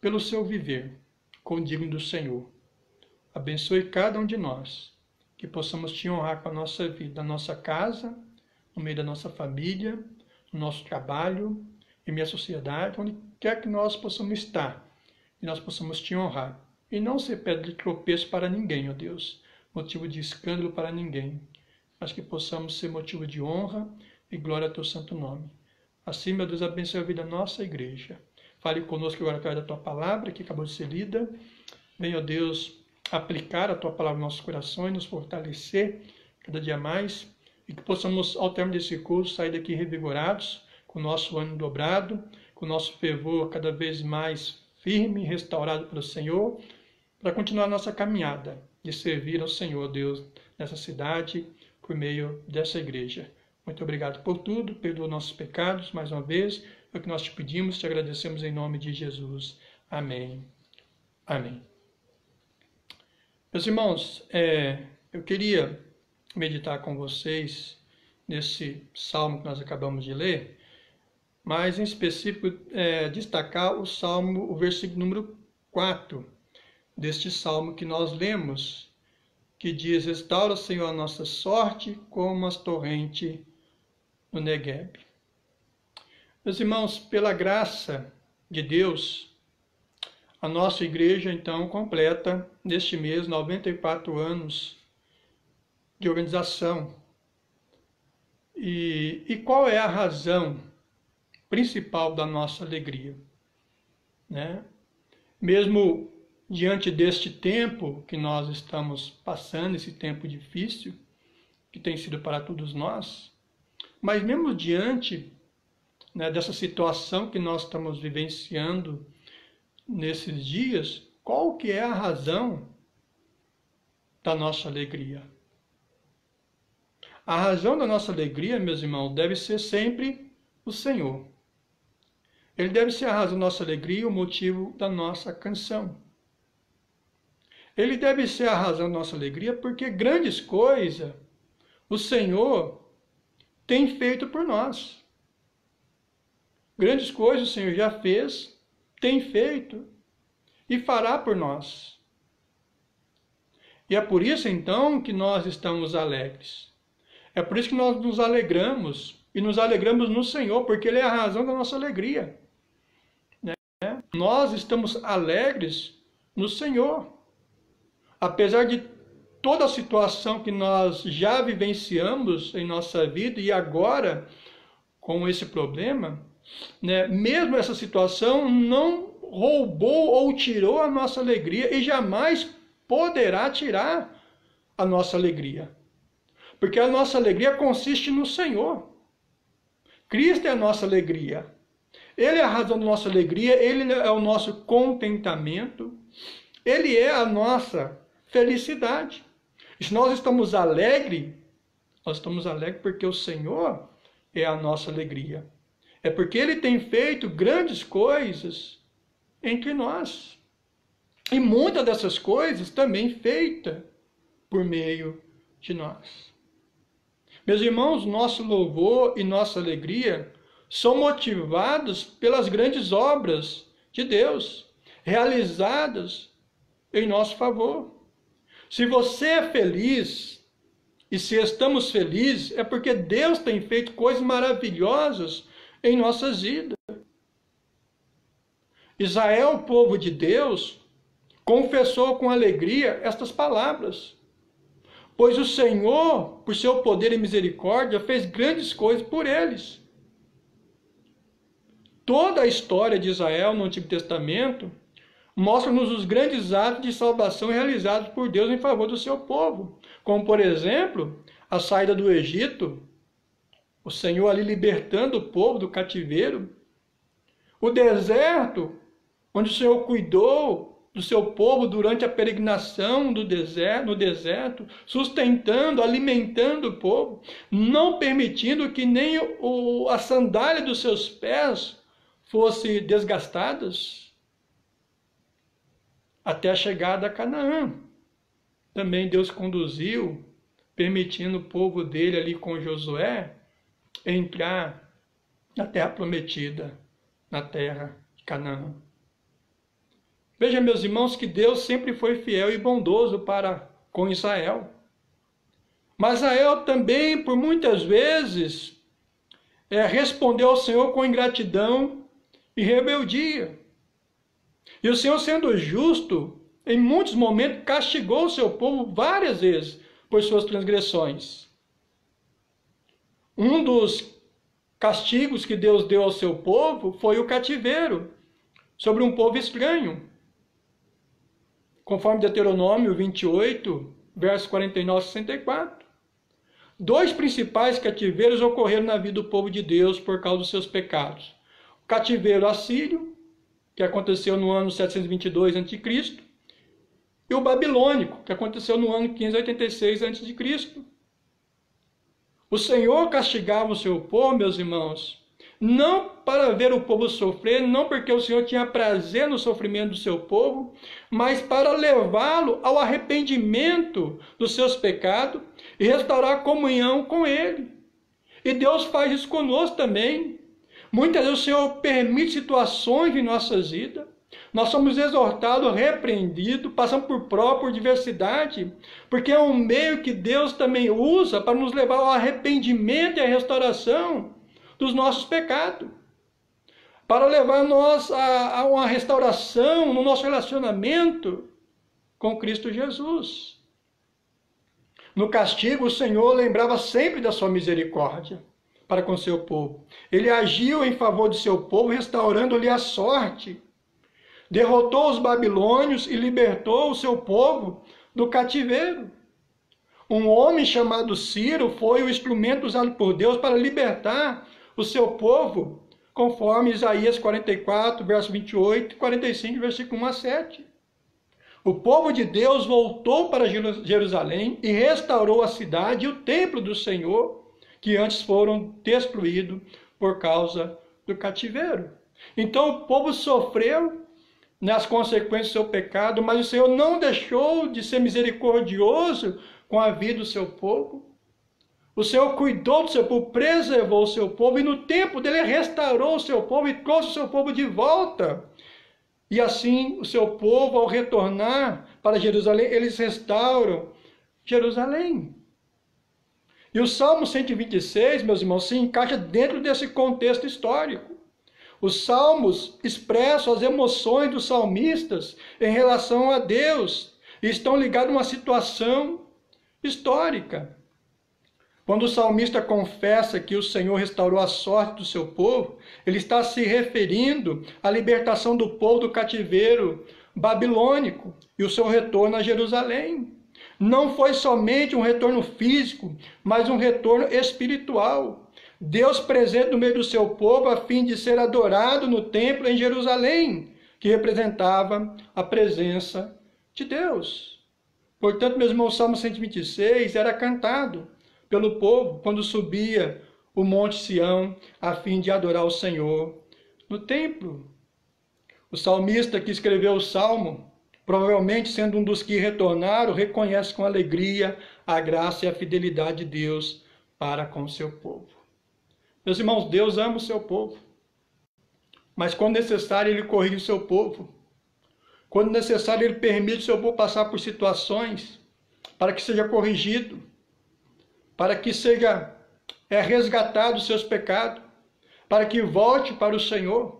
pelo seu viver, condigno do Senhor. Abençoe cada um de nós, que possamos Te honrar com a nossa vida, na nossa casa, no meio da nossa família, no nosso trabalho, em minha sociedade, onde quer que nós possamos estar, e nós possamos Te honrar. E não ser pedra de tropeço para ninguém, ó Deus, motivo de escândalo para ninguém, mas que possamos ser motivo de honra e glória ao Teu santo nome. Assim, meu Deus, abençoe a vida da nossa igreja. Fale conosco agora através da Tua palavra, que acabou de ser lida. Venha, ó Deus, aplicar a Tua palavra nos nossos corações, nos fortalecer cada dia mais, e que possamos, ao término desse curso, sair daqui revigorados, com o nosso ânimo dobrado, com o nosso fervor cada vez mais firme e restaurado pelo Senhor, para continuar a nossa caminhada de servir ao Senhor, Deus, nessa cidade, por meio dessa igreja. Muito obrigado por tudo, perdoa nossos pecados, mais uma vez, é o que nós Te pedimos, Te agradecemos em nome de Jesus. Amém. Amém. Meus irmãos, eu queria meditar com vocês nesse salmo que nós acabamos de ler, mas em específico destacar o versículo número 4 deste salmo que nós lemos, que diz, restaura, Senhor, a nossa sorte como as torrentes no Neguebe. Meus irmãos, pela graça de Deus, a nossa igreja, então, completa, neste mês, 94 anos de organização. E qual é a razão principal da nossa alegria? Né? Mesmo diante deste tempo que nós estamos passando, esse tempo difícil, que tem sido para todos nós, Mas mesmo diante, né, dessa situação que nós estamos vivenciando nesses dias, qual que é a razão da nossa alegria? A razão da nossa alegria, meus irmãos, deve ser sempre o Senhor. Ele deve ser a razão da nossa alegria, o motivo da nossa canção. Ele deve ser a razão da nossa alegria porque grandes coisas o Senhor tem feito por nós. Grandes coisas o Senhor já fez, tem feito e fará por nós. E é por isso então que nós estamos alegres. É por isso que nós nos alegramos e nos alegramos no Senhor, porque Ele é a razão da nossa alegria. Nós estamos alegres no Senhor. Apesar de toda a situação que nós já vivenciamos em nossa vida e agora com esse problema, né, mesmo essa situação não roubou ou tirou a nossa alegria e jamais poderá tirar a nossa alegria. Porque a nossa alegria consiste no Senhor. Cristo é a nossa alegria. Ele é a razão da nossa alegria, Ele é o nosso contentamento, Ele é a nossa felicidade. E se nós estamos alegres, nós estamos alegres porque o Senhor é a nossa alegria. É porque Ele tem feito grandes coisas entre nós. E muitas dessas coisas também feitas por meio de nós. Meus irmãos, nosso louvor e nossa alegria são motivados pelas grandes obras de Deus, realizadas em nosso favor. Se você é feliz, e se estamos felizes, é porque Deus tem feito coisas maravilhosas em nossas vidas. Israel, o povo de Deus, confessou com alegria estas palavras. Pois o Senhor, por seu poder e misericórdia, fez grandes coisas por eles. Toda a história de Israel no Antigo Testamento mostra-nos os grandes atos de salvação realizados por Deus em favor do seu povo. Como, por exemplo, a saída do Egito, o Senhor ali libertando o povo do cativeiro. O deserto, onde o Senhor cuidou do seu povo durante a peregrinação no deserto, sustentando, alimentando o povo, não permitindo que nem a sandália dos seus pés fosse desgastadas, até a chegada a Canaã. Também Deus conduziu, permitindo o povo dele ali com Josué entrar na terra prometida, na terra de Canaã. Veja, meus irmãos, que Deus sempre foi fiel e bondoso para com Israel. Mas Israel também, por muitas vezes, respondeu ao Senhor com ingratidão e rebeldia. E o Senhor, sendo justo, em muitos momentos castigou o seu povo várias vezes por suas transgressões. Um dos castigos que Deus deu ao seu povo foi o cativeiro sobre um povo estranho. Conforme Deuteronômio 28, versos 49 e 64. 2 principais cativeiros ocorreram na vida do povo de Deus por causa dos seus pecados. O cativeiro assírio, que aconteceu no ano 722 a.C., e o babilônico, que aconteceu no ano 586 a.C. O Senhor castigava o seu povo, meus irmãos, não para ver o povo sofrer, não porque o Senhor tinha prazer no sofrimento do seu povo, mas para levá-lo ao arrependimento dos seus pecados e restaurar a comunhão com Ele. E Deus faz isso conosco também. Muitas vezes o Senhor permite situações em nossas vidas. Nós somos exortados, repreendidos, passamos por prova, por diversidade, porque é um meio que Deus também usa para nos levar ao arrependimento e à restauração dos nossos pecados, para levar nós a uma restauração no nosso relacionamento com Cristo Jesus. No castigo, o Senhor lembrava sempre da sua misericórdia para com seu povo. Ele agiu em favor de seu povo, restaurando-lhe a sorte. Derrotou os babilônios e libertou o seu povo do cativeiro. Um homem chamado Ciro foi o instrumento usado por Deus para libertar o seu povo, conforme Isaías 44, verso 28 e 45, versículo 1 a 7. O povo de Deus voltou para Jerusalém e restaurou a cidade e o templo do Senhor, que antes foram destruídos por causa do cativeiro. Então o povo sofreu nas consequências do seu pecado, mas o Senhor não deixou de ser misericordioso com a vida do seu povo. O Senhor cuidou do seu povo, preservou o seu povo, e no tempo dele restaurou o seu povo e trouxe o seu povo de volta. E assim o seu povo, ao retornar para Jerusalém, eles restauram Jerusalém. E o Salmo 126, meus irmãos, se encaixa dentro desse contexto histórico. Os salmos expressam as emoções dos salmistas em relação a Deus e estão ligados a uma situação histórica. Quando o salmista confessa que o Senhor restaurou a sorte do seu povo, ele está se referindo à libertação do povo do cativeiro babilônico e o seu retorno a Jerusalém. Não foi somente um retorno físico, mas um retorno espiritual. Deus presente no meio do seu povo a fim de ser adorado no templo em Jerusalém, que representava a presença de Deus. Portanto, meus irmãos, o Salmo 126 era cantado pelo povo quando subia o Monte Sião a fim de adorar o Senhor no templo. O salmista que escreveu o Salmo, provavelmente sendo um dos que retornaram, reconhece com alegria a graça e a fidelidade de Deus para com o seu povo. Meus irmãos, Deus ama o seu povo, mas quando necessário Ele corrige o seu povo. Quando necessário Ele permite o seu povo passar por situações para que seja corrigido, para que seja resgatado os seus pecados, para que volte para o Senhor.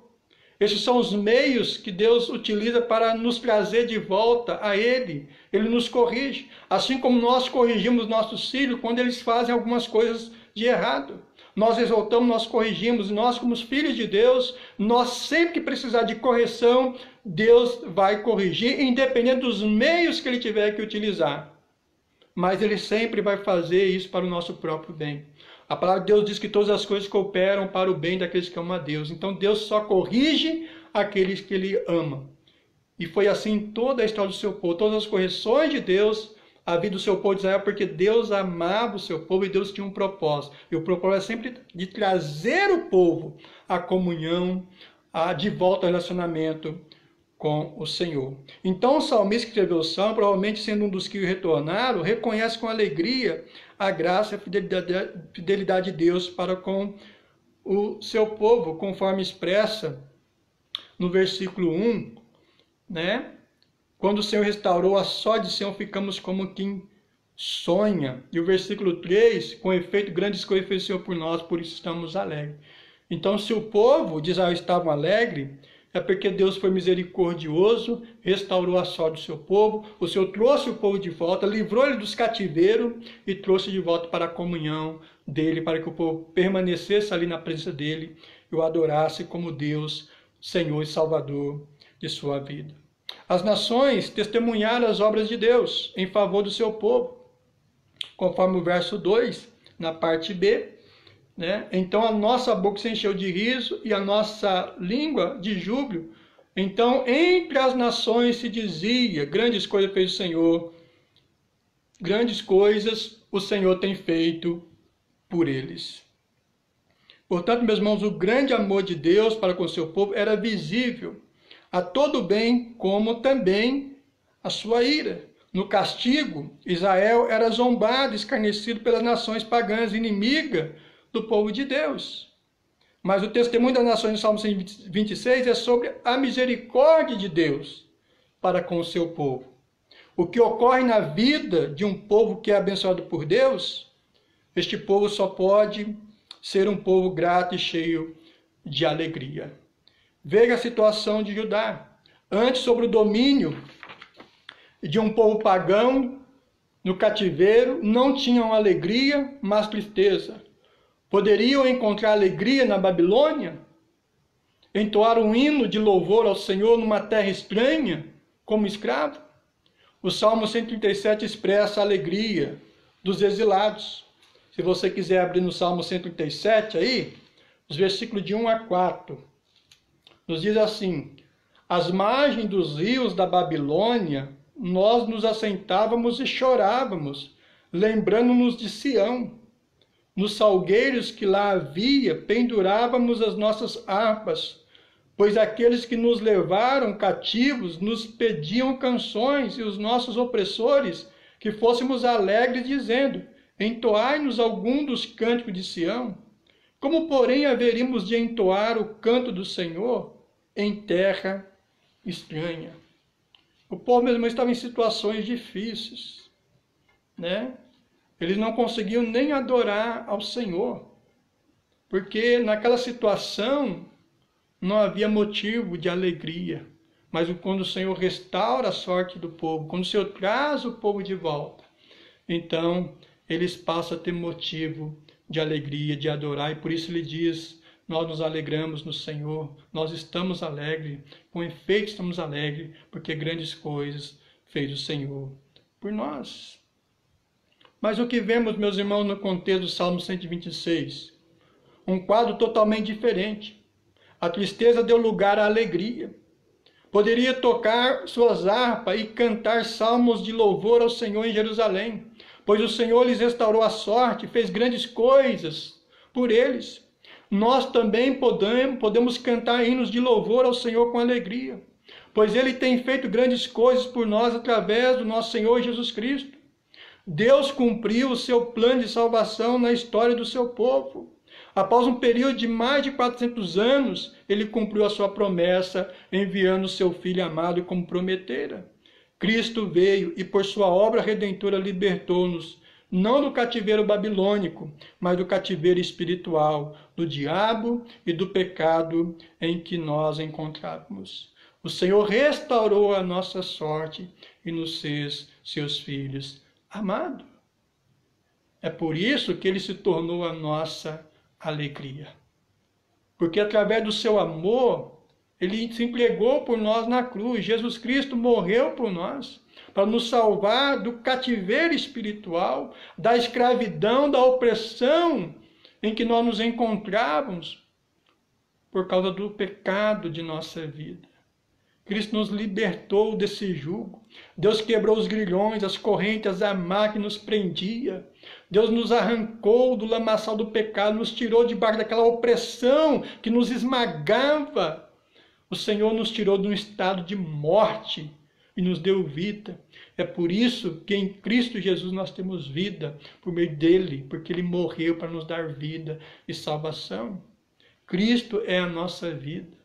Esses são os meios que Deus utiliza para nos trazer de volta a Ele. Ele nos corrige, assim como nós corrigimos nossos filhos quando eles fazem algumas coisas de errado. Nós exaltamos, nós corrigimos, nós como filhos de Deus, nós sempre que precisar de correção, Deus vai corrigir, independente dos meios que Ele tiver que utilizar. Mas Ele sempre vai fazer isso para o nosso próprio bem. A palavra de Deus diz que todas as coisas cooperam para o bem daqueles que amam a Deus. Então Deus só corrige aqueles que Ele ama. E foi assim em toda a história do seu povo. Todas as correções de Deus, a vida do seu povo de Israel, porque Deus amava o seu povo e Deus tinha um propósito. E o propósito é sempre de trazer o povo à comunhão, de volta ao relacionamento com o Senhor. Então o salmista que escreveu o Salmo, provavelmente sendo um dos que retornaram, reconhece com alegria a graça e a fidelidade de Deus para com o seu povo, conforme expressa no versículo 1, né? Quando o Senhor restaurou a sorte de Sião, ficamos como quem sonha. E o versículo 3, com efeito, grandes coisas fez o Senhor por nós, por isso estamos alegres. Então, se o povo de Israel estava alegre, é porque Deus foi misericordioso, restaurou a sorte do seu povo, o Senhor trouxe o povo de volta, livrou ele dos cativeiros e trouxe de volta para a comunhão dele, para que o povo permanecesse ali na presença dele e o adorasse como Deus, Senhor e Salvador de sua vida. As nações testemunharam as obras de Deus em favor do seu povo, conforme o verso 2, na parte B, né? Então a nossa boca se encheu de riso e a nossa língua de júbilo. Então entre as nações se dizia, grandes coisas fez o Senhor, grandes coisas o Senhor tem feito por eles. Portanto, meus irmãos, o grande amor de Deus para com o seu povo era visível a todo bem, como também a sua ira. No castigo, Israel era zombado, escarnecido pelas nações pagãs, inimiga do povo de Deus. Mas o testemunho das nações no Salmo 126 é sobre a misericórdia de Deus para com o seu povo. O que ocorre na vida de um povo que é abençoado por Deus, este povo só pode ser um povo grato e cheio de alegria. Veja a situação de Judá. Antes, sobre o domínio de um povo pagão no cativeiro, não tinham alegria, mas tristeza. Poderiam encontrar alegria na Babilônia? Entoar um hino de louvor ao Senhor numa terra estranha, como escravo? O Salmo 137 expressa a alegria dos exilados. Se você quiser abrir no Salmo 137 aí, os versículos de 1 a 4, nos diz assim: às margens dos rios da Babilônia, nós nos assentávamos e chorávamos, lembrando-nos de Sião. Nos salgueiros que lá havia, pendurávamos as nossas harpas, pois aqueles que nos levaram cativos nos pediam canções, e os nossos opressores que fôssemos alegres, dizendo: entoai-nos algum dos cânticos de Sião. Como, porém, haveríamos de entoar o canto do Senhor em terra estranha? O povo, meu irmão, estava em situações difíceis, né? Eles não conseguiam nem adorar ao Senhor, porque naquela situação não havia motivo de alegria. Mas quando o Senhor restaura a sorte do povo, quando o Senhor traz o povo de volta, então eles passam a ter motivo de alegria, de adorar, e por isso ele diz: nós nos alegramos no Senhor, nós estamos alegres, com efeito estamos alegres, porque grandes coisas fez o Senhor por nós. Mas o que vemos, meus irmãos, no contexto do Salmo 126? Um quadro totalmente diferente. A tristeza deu lugar à alegria. Poderia tocar suas harpas e cantar salmos de louvor ao Senhor em Jerusalém, pois o Senhor lhes restaurou a sorte, fez grandes coisas por eles. Nós também podemos cantar hinos de louvor ao Senhor com alegria, pois Ele tem feito grandes coisas por nós através do nosso Senhor Jesus Cristo. Deus cumpriu o seu plano de salvação na história do seu povo. Após um período de mais de 400 anos, Ele cumpriu a sua promessa, enviando o seu Filho amado como prometera. Cristo veio e por sua obra redentora libertou-nos, não do cativeiro babilônico, mas do cativeiro espiritual, do diabo e do pecado em que nós encontrávamos. O Senhor restaurou a nossa sorte e nos fez seus filhos amados. É por isso que Ele se tornou a nossa alegria. Porque através do seu amor, Ele se entregou por nós na cruz. Jesus Cristo morreu por nós, para nos salvar do cativeiro espiritual, da escravidão, da opressão em que nós nos encontrávamos por causa do pecado de nossa vida. Cristo nos libertou desse jugo. Deus quebrou os grilhões, as correntes, as amarras que nos prendia. Deus nos arrancou do lamaçal do pecado, nos tirou debaixo daquela opressão que nos esmagava. O Senhor nos tirou de um estado de morte e nos deu vida. É por isso que em Cristo Jesus nós temos vida, por meio dele, porque ele morreu para nos dar vida e salvação. Cristo é a nossa vida.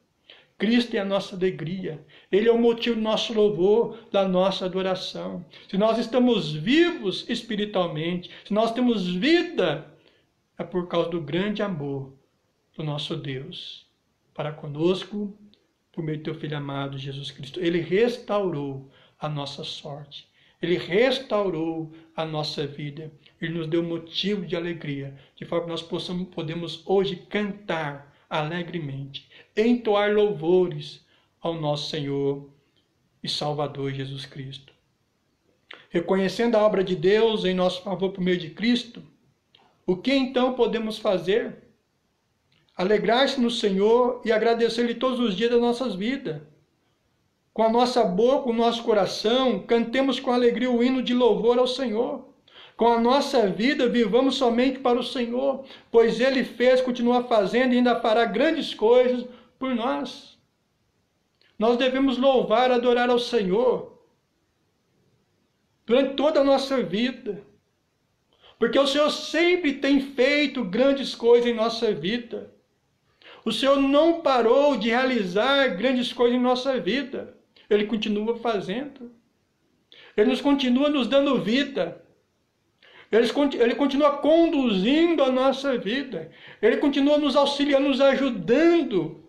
Cristo é a nossa alegria. Ele é o motivo do nosso louvor, da nossa adoração. Se nós estamos vivos espiritualmente, se nós temos vida, é por causa do grande amor do nosso Deus para conosco, por meio do teu Filho amado, Jesus Cristo. Ele restaurou a nossa sorte. Ele restaurou a nossa vida. Ele nos deu motivo de alegria, de forma que nós podemos hoje cantar alegremente, entoar louvores ao nosso Senhor e Salvador Jesus Cristo. Reconhecendo a obra de Deus em nosso favor por meio de Cristo, o que então podemos fazer? Alegrar-se no Senhor e agradecer-lhe todos os dias das nossas vidas. Com a nossa boca, o nosso coração, cantemos com alegria o hino de louvor ao Senhor. Com a nossa vida, vivamos somente para o Senhor, pois Ele fez, continua fazendo e ainda fará grandes coisas por nós. Nós devemos louvar, adorar ao Senhor durante toda a nossa vida, porque o Senhor sempre tem feito grandes coisas em nossa vida. O Senhor não parou de realizar grandes coisas em nossa vida. Ele continua fazendo. Ele nos continua nos dando vida. Ele continua conduzindo a nossa vida. Ele continua nos auxiliando, nos ajudando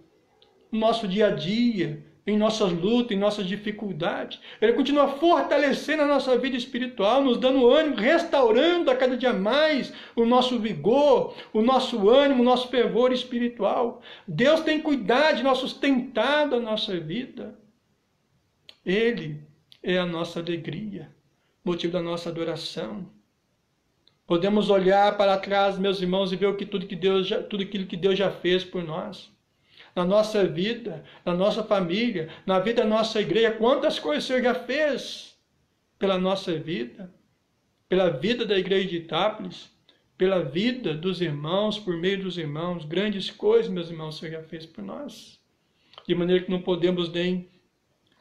no nosso dia a dia, em nossas lutas, em nossas dificuldades. Ele continua fortalecendo a nossa vida espiritual, nos dando ânimo, restaurando a cada dia mais o nosso vigor, o nosso ânimo, o nosso fervor espiritual. Deus tem cuidado de nós, sustentado a nossa vida. Ele é a nossa alegria, motivo da nossa adoração. Podemos olhar para trás, meus irmãos, e ver tudo aquilo que Deus já fez por nós. Na nossa vida, na nossa família, na vida da nossa igreja, quantas coisas o Senhor já fez pela nossa vida, pela vida da igreja de Itápolis, pela vida dos irmãos, por meio dos irmãos. Grandes coisas, meus irmãos, o Senhor já fez por nós. De maneira que não podemos nem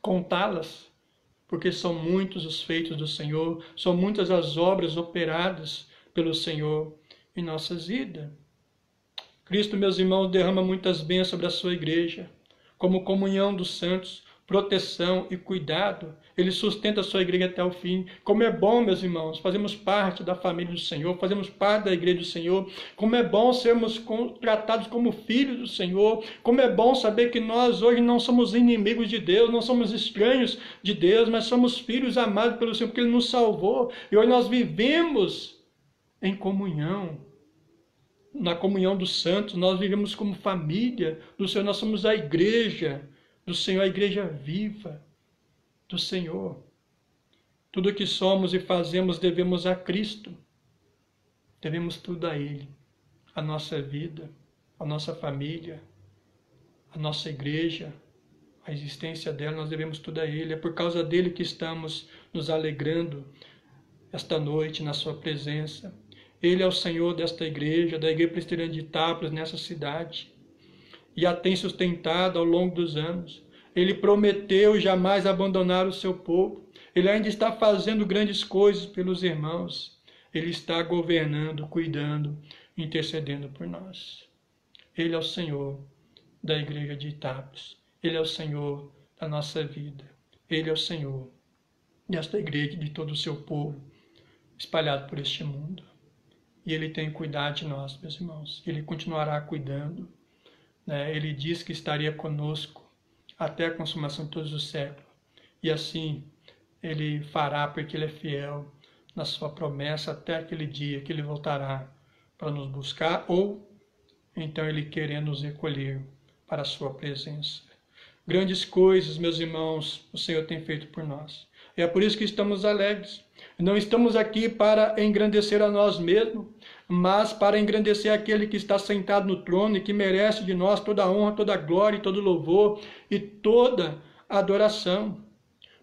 contá-las, porque são muitos os feitos do Senhor, são muitas as obras operadas pelo Senhor em nossas vidas. Cristo, meus irmãos, derrama muitas bênçãos sobre a sua igreja, como comunhão dos santos, proteção e cuidado. Ele sustenta a sua igreja até o fim. Como é bom, meus irmãos, fazemos parte da família do Senhor, fazemos parte da igreja do Senhor. Como é bom sermos tratados como filhos do Senhor. Como é bom saber que nós hoje não somos inimigos de Deus, não somos estranhos de Deus, mas somos filhos amados pelo Senhor, porque Ele nos salvou. E hoje nós vivemos em comunhão. Na comunhão dos santos, nós vivemos como família do Senhor, nós somos a igreja do Senhor, a igreja viva do Senhor. Tudo o que somos e fazemos devemos a Cristo, devemos tudo a Ele, a nossa vida, a nossa família, a nossa igreja, a existência dela, nós devemos tudo a Ele. É por causa dele que estamos nos alegrando esta noite na sua presença. Ele é o Senhor desta igreja, da igreja presbiteriana de Itápolis, nessa cidade, e a tem sustentado ao longo dos anos. Ele prometeu jamais abandonar o seu povo. Ele ainda está fazendo grandes coisas pelos irmãos. Ele está governando, cuidando, intercedendo por nós. Ele é o Senhor da igreja de Itápolis. Ele é o Senhor da nossa vida. Ele é o Senhor desta igreja e de todo o seu povo espalhado por este mundo. E Ele tem cuidado de nós, meus irmãos. Ele continuará cuidando. Ele diz que estaria conosco até a consumação de todos os séculos. E assim Ele fará, porque Ele é fiel na sua promessa até aquele dia que Ele voltará para nos buscar, ou então Ele querer nos recolher para a sua presença. Grandes coisas, meus irmãos, o Senhor tem feito por nós. E é por isso que estamos alegres. Não estamos aqui para engrandecer a nós mesmos, mas para engrandecer aquele que está sentado no trono e que merece de nós toda a honra, toda a glória, todo o louvor e toda a adoração.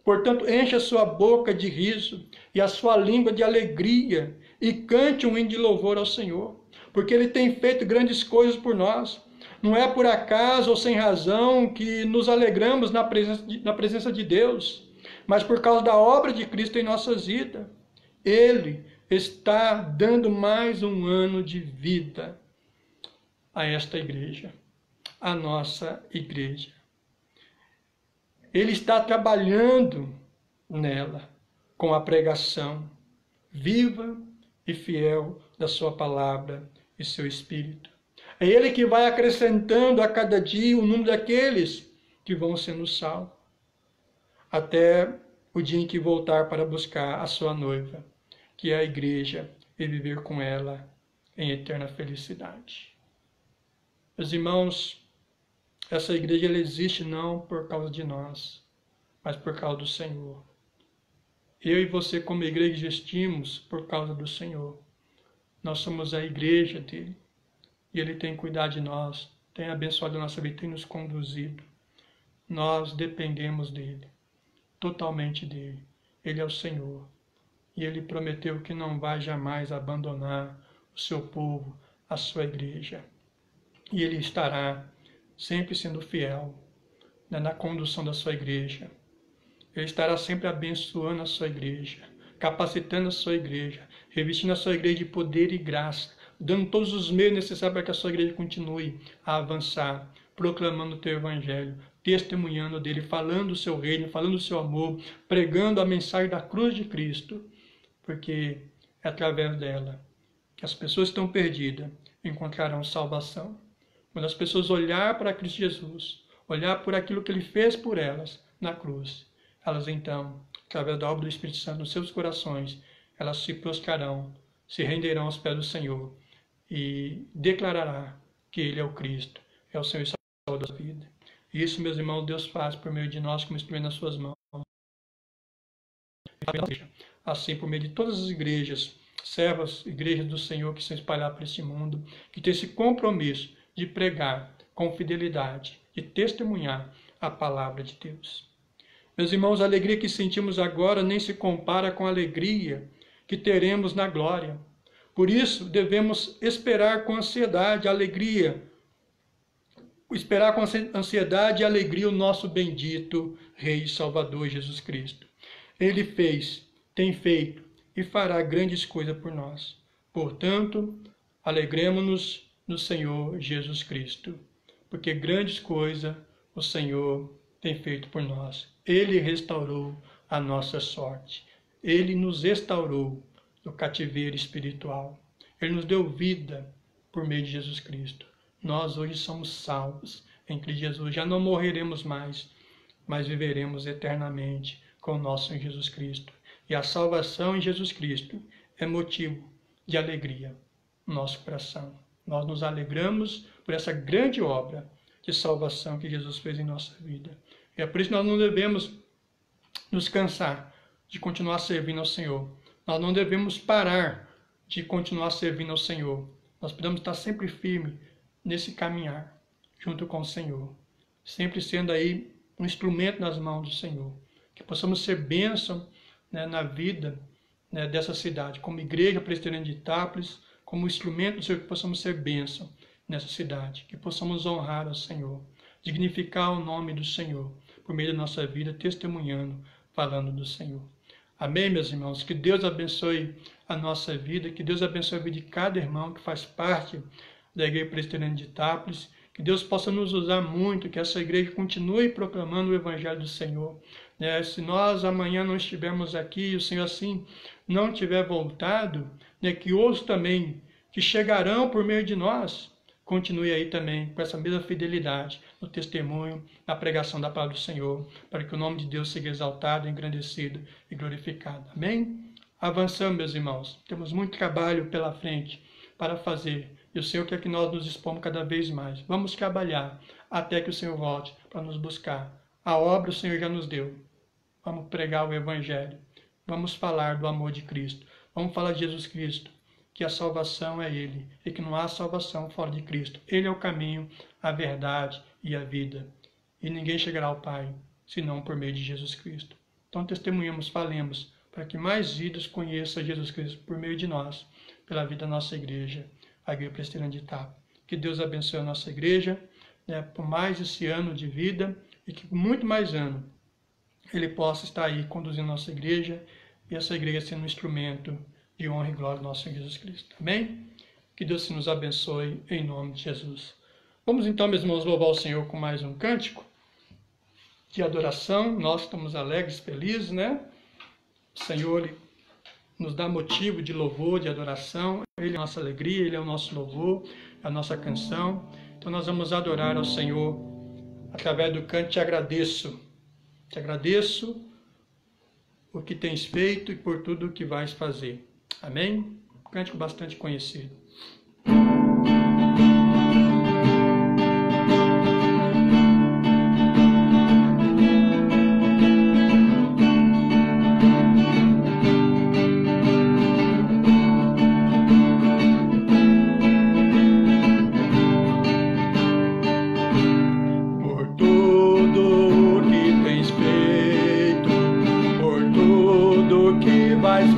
Portanto, encha a sua boca de riso e a sua língua de alegria e cante um hino de louvor ao Senhor, porque Ele tem feito grandes coisas por nós. Não é por acaso ou sem razão que nos alegramos na presença de Deus, mas por causa da obra de Cristo em nossas vidas. Ele está dando mais um ano de vida a esta igreja, a nossa igreja. Ele está trabalhando nela com a pregação viva e fiel da sua palavra e seu Espírito. É Ele que vai acrescentando a cada dia o número daqueles que vão sendo salvos, até o dia em que voltar para buscar a sua noiva, que é a igreja, e viver com ela em eterna felicidade. Meus irmãos, essa igreja ela existe não por causa de nós, mas por causa do Senhor. Eu e você como igreja existimos por causa do Senhor. Nós somos a igreja dele. E Ele tem cuidado de nós, tem abençoado a nossa vida, tem nos conduzido. Nós dependemos dEle, totalmente dEle. Ele é o Senhor. E Ele prometeu que não vai jamais abandonar o seu povo, a sua igreja. E Ele estará sempre sendo fiel na condução da sua igreja. Ele estará sempre abençoando a sua igreja, capacitando a sua igreja, revestindo a sua igreja de poder e graça, dando todos os meios necessários para que a sua igreja continue a avançar, proclamando o teu evangelho, testemunhando dele, falando do seu reino, falando do seu amor, pregando a mensagem da cruz de Cristo, porque é através dela que as pessoas que estão perdidas encontrarão salvação. Quando as pessoas olhar para Cristo Jesus, olhar por aquilo que Ele fez por elas na cruz, elas então, através da obra do Espírito Santo nos seus corações, elas se prostrarão, se renderão aos pés do Senhor e declarará que Ele é o Cristo, é o Senhor e Salvador da vida. E isso, meus irmãos, Deus faz por meio de nós, como instrumento nas suas mãos. Assim, por meio de todas as igrejas servas, igrejas do Senhor que são espalhadas por este mundo, que tem esse compromisso de pregar com fidelidade, de testemunhar a palavra de Deus. Meus irmãos, a alegria que sentimos agora nem se compara com a alegria que teremos na glória. Por isso, devemos esperar com ansiedade, alegria, esperar com ansiedade e alegria o nosso bendito Rei e Salvador Jesus Cristo. Ele fez, tem feito e fará grandes coisas por nós. Portanto, alegremos-nos no Senhor Jesus Cristo, porque grandes coisas o Senhor tem feito por nós. Ele restaurou a nossa sorte. Ele nos restaurou do cativeiro espiritual. Ele nos deu vida por meio de Jesus Cristo. Nós hoje somos salvos em Cristo Jesus. Já não morreremos mais, mas viveremos eternamente com o nosso Jesus Cristo. E a salvação em Jesus Cristo é motivo de alegria no nosso coração. Nós nos alegramos por essa grande obra de salvação que Jesus fez em nossa vida. E é por isso que nós não devemos nos cansar de continuar servindo ao Senhor. Nós não devemos parar de continuar servindo ao Senhor. Nós podemos estar sempre firmes nesse caminhar, junto com o Senhor. Sempre sendo aí um instrumento nas mãos do Senhor. Que possamos ser bênção, né, na vida, né, dessa cidade. Como igreja presbiteriana de Itápolis, como instrumento do Senhor, que possamos ser bênção nessa cidade. Que possamos honrar ao Senhor. Dignificar o nome do Senhor. Por meio da nossa vida, testemunhando, falando do Senhor. Amém, meus irmãos? Que Deus abençoe a nossa vida, que Deus abençoe a vida de cada irmão que faz parte da Igreja Presbiteriana de Itápolis, que Deus possa nos usar muito, que essa igreja continue proclamando o Evangelho do Senhor. Se nós amanhã não estivermos aqui e o Senhor assim não tiver voltado, que outros também que chegarão por meio de nós, continue aí também com essa mesma fidelidade no testemunho, na pregação da palavra do Senhor, para que o nome de Deus seja exaltado, engrandecido e glorificado. Amém? Avançamos, meus irmãos. Temos muito trabalho pela frente para fazer. E o Senhor quer que nós nos expomos cada vez mais. Vamos trabalhar até que o Senhor volte para nos buscar. A obra o Senhor já nos deu. Vamos pregar o Evangelho. Vamos falar do amor de Cristo. Vamos falar de Jesus Cristo, que a salvação é Ele e que não há salvação fora de Cristo. Ele é o caminho, a verdade e a vida. E ninguém chegará ao Pai senão por meio de Jesus Cristo. Então testemunhamos, falemos, para que mais vidas conheçam Jesus Cristo por meio de nós, pela vida da nossa igreja, a Igreja Presbiteriana de Itápolis. Que Deus abençoe a nossa igreja, por mais esse ano de vida e que muito mais ano Ele possa estar aí conduzindo a nossa igreja e essa igreja sendo um instrumento de honra e glória do nosso Senhor Jesus Cristo. Amém? Que Deus nos abençoe em nome de Jesus. Vamos então, meus irmãos, louvar o Senhor com mais um cântico de adoração. Nós estamos alegres, felizes, né? O Senhor Ele nos dá motivo de louvor, de adoração. Ele é a nossa alegria, Ele é o nosso louvor, a nossa canção. Então nós vamos adorar ao Senhor através do canto Te agradeço. Te agradeço o que tens feito e por tudo o que vais fazer. Amém? Um cântico bastante conhecido.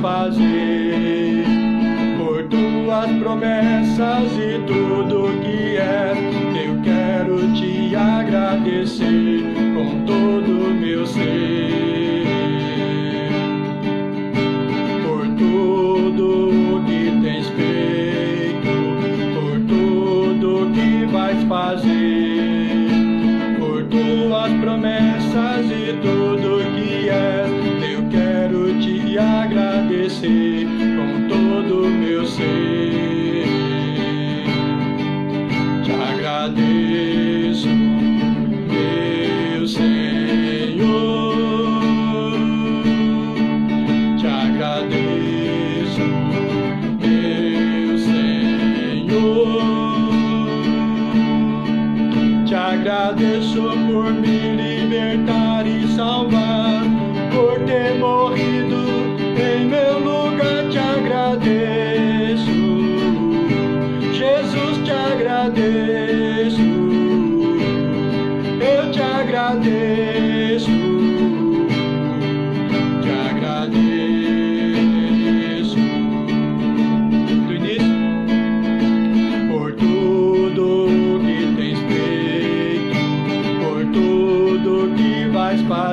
Fazer por tuas promessas e tudo que és, eu quero te agradecer com todo o meu ser. Por tudo que tens feito, por tudo que vais fazer, por tuas promessas e tudo que és, eu quero te agradecer com todo o meu ser. Te agradeço, meu Senhor. Te agradeço, meu Senhor. Te agradeço por me libertar e salvar, por ter morrido em meu lugar. Te agradeço.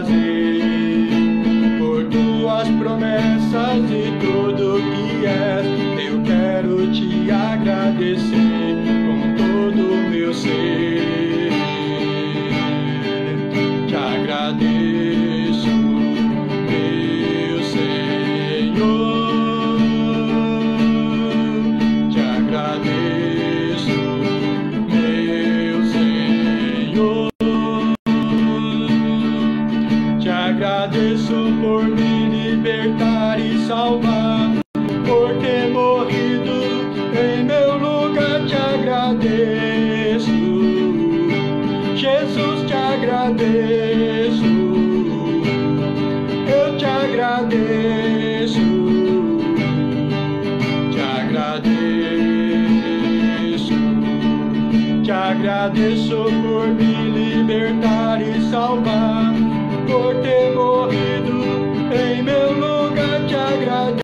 fazer. Por tuas promessas e tudo que és, eu quero te agradecer com todo o meu ser. Te agradeço, meu Senhor. Te agradeço, meu Senhor. Te agradeço por me libertar e salvar, por ter morrido em meu lugar. Te agradeço, Jesus, te agradeço. Eu te agradeço, te agradeço. Te agradeço por me libertar e salvar, por ter morrido em meu lugar. Te agradeço,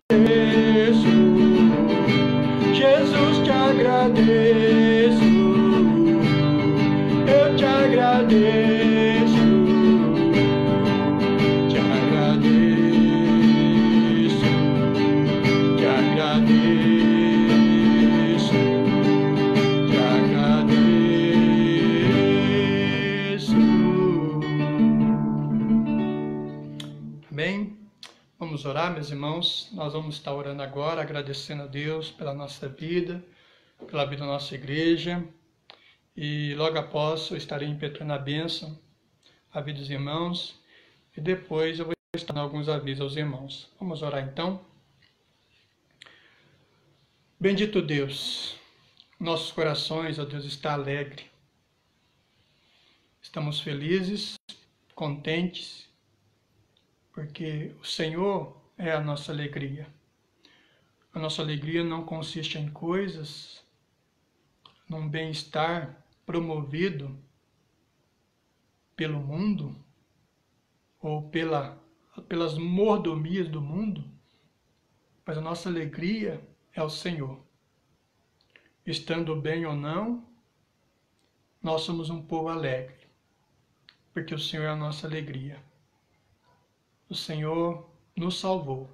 Jesus, te agradeço. Eu te agradeço, te agradeço, te agradeço, te agradeço. Amém? Vamos orar, meus irmãos. Nós vamos estar orando agora, agradecendo a Deus pela nossa vida, pela vida da nossa igreja. E logo após eu estarei impetrando a bênção à vida dos irmãos. E depois eu vou estar dando alguns avisos aos irmãos. Vamos orar então? Bendito Deus, nossos corações, ó Deus, está alegre. Estamos felizes, contentes, porque o Senhor é a nossa alegria. A nossa alegria não consiste em coisas, num bem-estar promovido pelo mundo ou pelas mordomias do mundo, mas a nossa alegria é o Senhor. Estando bem ou não, nós somos um povo alegre, porque o Senhor é a nossa alegria. O Senhor nos salvou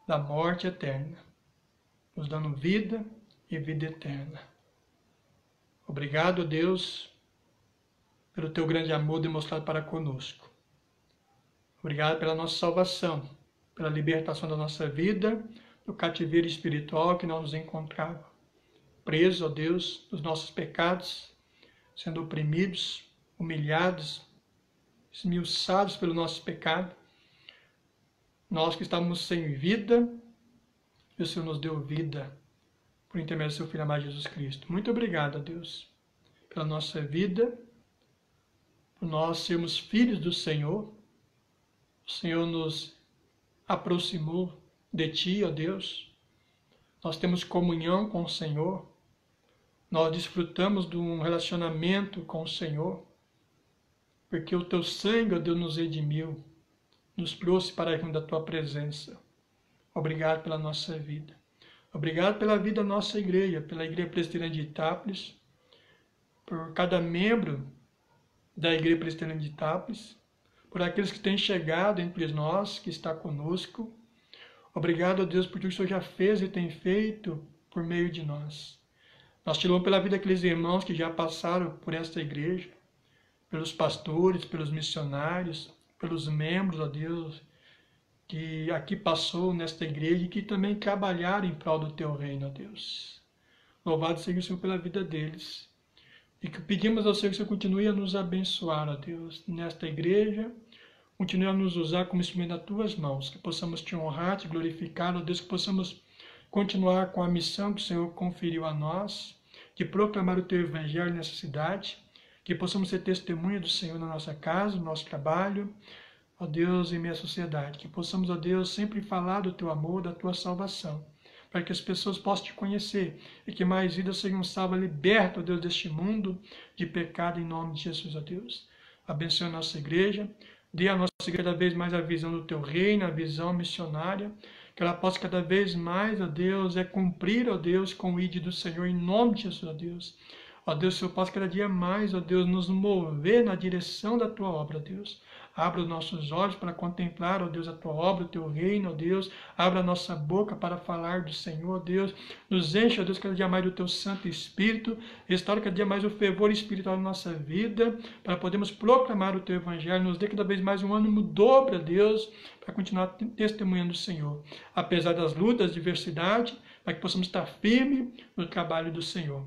da morte eterna, nos dando vida e vida eterna. Obrigado, Deus, pelo teu grande amor demonstrado para conosco. Obrigado pela nossa salvação, pela libertação da nossa vida, do cativeiro espiritual que nós nos encontrávamos. Presos, ó Deus, dos nossos pecados, sendo oprimidos, humilhados, esmiuçados pelo nosso pecado. Nós que estávamos sem vida, e o Senhor nos deu vida por intermédio do seu Filho amado Jesus Cristo. Muito obrigado, a Deus, pela nossa vida, por nós sermos filhos do Senhor. O Senhor nos aproximou de Ti, ó Deus. Nós temos comunhão com o Senhor. Nós desfrutamos de um relacionamento com o Senhor, porque o Teu sangue, ó Deus, nos redimiu, nos trouxe para a da Tua presença. Obrigado pela nossa vida. Obrigado pela vida da nossa igreja, pela Igreja Presbiteriana de Itápolis, por cada membro da Igreja Presbiteriana de Itápolis, por aqueles que têm chegado entre nós, que está conosco. Obrigado, ó Deus, por tudo que o Senhor já fez e tem feito por meio de nós. Nós te louvamos pela vida daqueles irmãos que já passaram por esta igreja, pelos pastores, pelos missionários, pelos membros, ó Deus, que aqui passou nesta igreja e que também trabalharam em prol do Teu reino, ó Deus. Louvado seja o Senhor pela vida deles. E que pedimos ao Senhor que o Senhor continue a nos abençoar, ó Deus, nesta igreja, continue a nos usar como instrumento das Tuas mãos, que possamos Te honrar, Te glorificar, ó Deus, que possamos continuar com a missão que o Senhor conferiu a nós, de proclamar o Teu Evangelho nessa cidade, que possamos ser testemunha do Senhor na nossa casa, no nosso trabalho, ó Deus, em minha sociedade, que possamos, ó Deus, sempre falar do Teu amor, da Tua salvação, para que as pessoas possam Te conhecer e que mais vidas sejam salvas, libertas, ó Deus, deste mundo de pecado, em nome de Jesus, ó Deus. Abençoe a nossa igreja, dê à nossa igreja cada vez mais a visão do Teu reino, a visão missionária, que ela possa cada vez mais, ó Deus, cumprir, ó Deus, com o ID do Senhor, em nome de Jesus, ó Deus. Ó Deus, Senhor, possa cada dia mais, ó Deus, nos mover na direção da Tua obra, ó Deus. Abra os nossos olhos para contemplar, ó Deus, a Tua obra, o Teu reino, ó Deus. Abra a nossa boca para falar do Senhor, ó Deus. Nos enche, ó Deus, cada dia mais do Teu Santo Espírito. Restaura cada dia mais o fervor espiritual na nossa vida, para podermos proclamar o Teu Evangelho. Nos dê cada vez mais um ânimo dobro, ó Deus, para continuar testemunhando o Senhor. Apesar das lutas, diversidade, para que possamos estar firmes no trabalho do Senhor.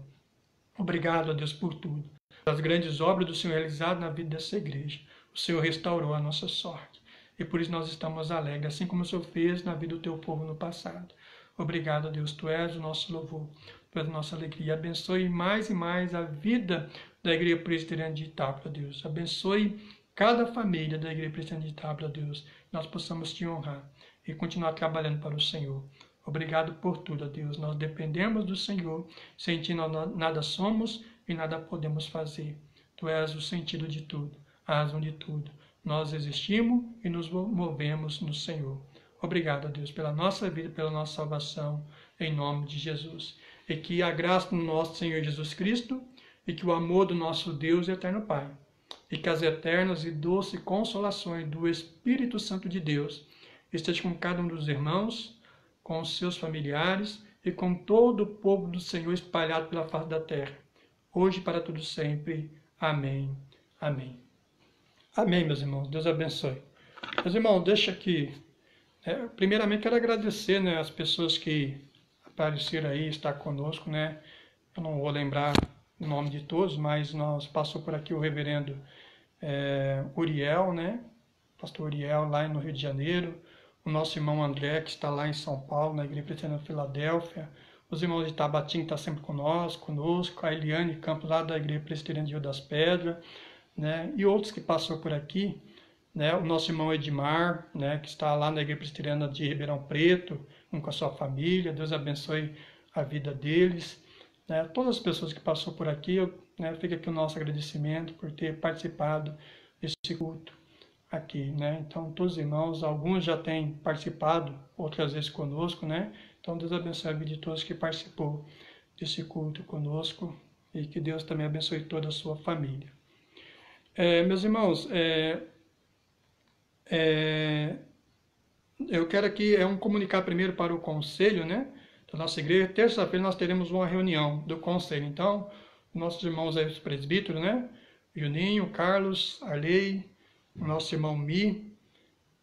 Obrigado, ó Deus, por tudo. As grandes obras do Senhor realizadas na vida dessa igreja. O Senhor restaurou a nossa sorte. E por isso nós estamos alegres, assim como o Senhor fez na vida do teu povo no passado. Obrigado, ó Deus. Tu és o nosso louvor, tu és a nossa alegria. Abençoe mais e mais a vida da Igreja Presbiteriana de Itápolis, ó Deus. Abençoe cada família da Igreja Presbiteriana de Itápolis, ó Deus. Nós possamos te honrar e continuar trabalhando para o Senhor. Obrigado por tudo, ó Deus. Nós dependemos do Senhor. Sem ti nós nada somos e nada podemos fazer. Tu és o sentido de tudo, a razão de tudo. Nós existimos e nos movemos no Senhor. Obrigado, ó Deus, pela nossa vida, pela nossa salvação, em nome de Jesus. E que a graça do nosso Senhor Jesus Cristo e que o amor do nosso Deus e eterno Pai e que as eternas e doces consolações do Espírito Santo de Deus esteja com cada um dos irmãos, com os seus familiares e com todo o povo do Senhor espalhado pela face da terra, hoje e para todo sempre. Amém. Amém. Amém, meus irmãos. Deus abençoe. Meus irmãos, deixa aqui. Primeiramente, quero agradecer, né, as pessoas que apareceram aí, estar conosco, né? Eu não vou lembrar o nome de todos, mas nós passou por aqui o reverendo Uriel, né? Pastor Uriel, lá no Rio de Janeiro. O nosso irmão André, que está lá em São Paulo, na Igreja Presbiteriana de Filadélfia. Os irmãos de Tabatinga estão sempre conosco. A Eliane Campos, lá da Igreja Presbiteriana de Rio das Pedras, né? E outros que passou por aqui, né? O nosso irmão Edmar, né? Que está lá na Igreja Presbiteriana de Ribeirão Preto, com a sua família. Deus abençoe a vida deles. Né? Todas as pessoas que passou por aqui, né? Fica aqui o nosso agradecimento por ter participado desse culto aqui, né? Então, todos os irmãos, alguns já têm participado outras vezes conosco, né? Então, Deus abençoe a vida de todos que participou desse culto conosco e que Deus também abençoe toda a sua família. Meus irmãos, eu quero aqui comunicar primeiro para o conselho, né, da nossa igreja. Terça-feira nós teremos uma reunião do conselho. Então, nossos irmãos aí, os presbíteros, né, Juninho, Carlos, Arley, o nosso irmão Mi,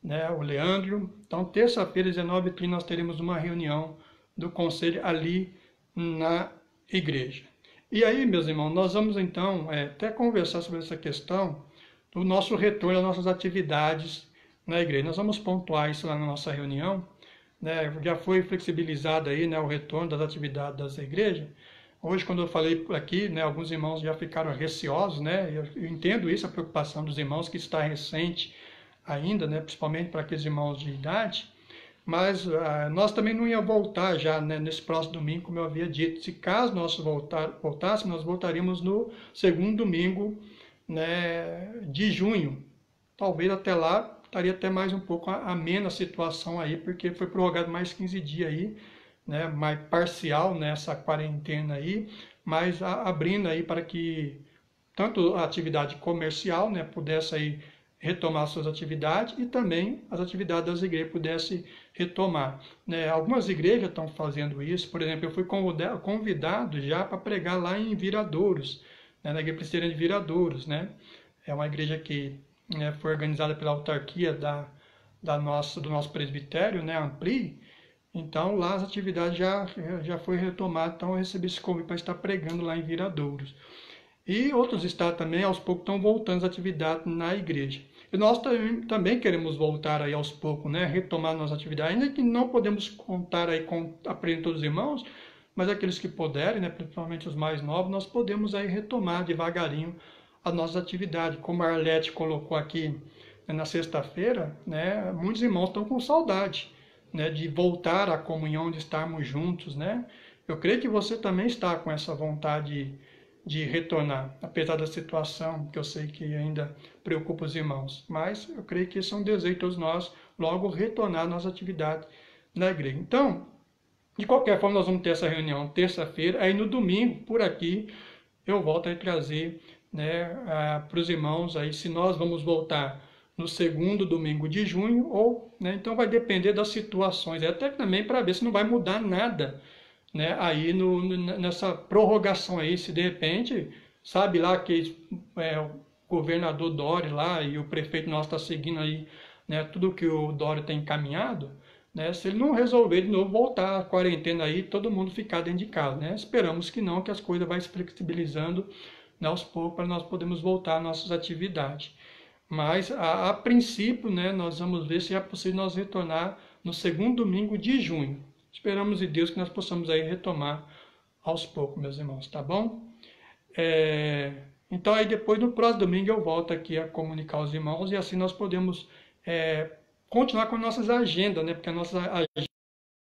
né, o Leandro. Então, terça-feira, 19h30, nós teremos uma reunião do conselho ali na igreja. E aí, meus irmãos, nós vamos então até conversar sobre essa questão do nosso retorno às nossas atividades na igreja. Nós vamos pontuar isso lá na nossa reunião, né? Já foi flexibilizado aí, né, o retorno das atividades das igrejas. Hoje, quando eu falei por aqui, né, alguns irmãos já ficaram receosos, né? Eu entendo isso, a preocupação dos irmãos, que está recente ainda, né, principalmente para aqueles irmãos de idade. Mas nós também não ia voltar já, né, nesse próximo domingo, como eu havia dito. Se caso nós voltássemos, nós voltaríamos no segundo domingo, né, de junho. Talvez até lá estaria até mais um pouco amena a situação aí, porque foi prorrogado mais 15 dias aí, né, mais parcial nessa quarentena aí, mas abrindo aí para que tanto a atividade comercial, né, pudesse aí retomar suas atividades e também as atividades das igrejas pudessem retomar, né? Algumas igrejas estão fazendo isso. Por exemplo, eu fui convidado já para pregar lá em Viradouros, né, na Igreja Presbiteriana de Viradouros, né? É uma igreja que, né, foi organizada pela autarquia do nosso presbitério, né, Ampli. Então lá as atividades já foi retomada, então eu recebi esse convite para estar pregando lá em Viradouros. E outros estados também, aos poucos, estão voltando as atividades na igreja. E nós também queremos voltar aí aos poucos, né? Retomar nossas atividades, ainda que não podemos contar aí com a presença de todos os irmãos, mas aqueles que puderem, né, principalmente os mais novos, nós podemos aí retomar devagarinho as nossas atividades. Como a Arlete colocou aqui, né, na sexta-feira, né, muitos irmãos estão com saudade, né, de voltar à comunhão, de estarmos juntos, né? Eu creio que você também está com essa vontade de retornar, apesar da situação que eu sei que ainda preocupa os irmãos. Mas eu creio que esse é um desejo de todos nós, logo retornar às nossas atividades na igreja. Então, de qualquer forma, nós vamos ter essa reunião terça-feira. Aí no domingo, por aqui, eu volto a trazer, né, para os irmãos aí, se nós vamos voltar no segundo domingo de junho ou, né, então vai depender das situações, até também para ver se não vai mudar nada, né, aí nessa prorrogação aí, se de repente, sabe lá que o governador Dória lá e o prefeito nosso está seguindo aí, né, tudo que o Dória tem encaminhado, né, se ele não resolver de novo voltar a quarentena aí, todo mundo ficar dentro de casa, né, esperamos que não, que as coisas vão se flexibilizando, né, aos poucos para nós podermos voltar às nossas atividades. Mas, a princípio, né, nós vamos ver se é possível nós retornar no segundo domingo de junho. Esperamos em Deus que nós possamos aí retomar aos poucos, meus irmãos, tá bom? Então, aí depois, no próximo domingo, eu volto aqui a comunicar aos irmãos e assim nós podemos continuar com nossas agendas, né? Porque a nossa agenda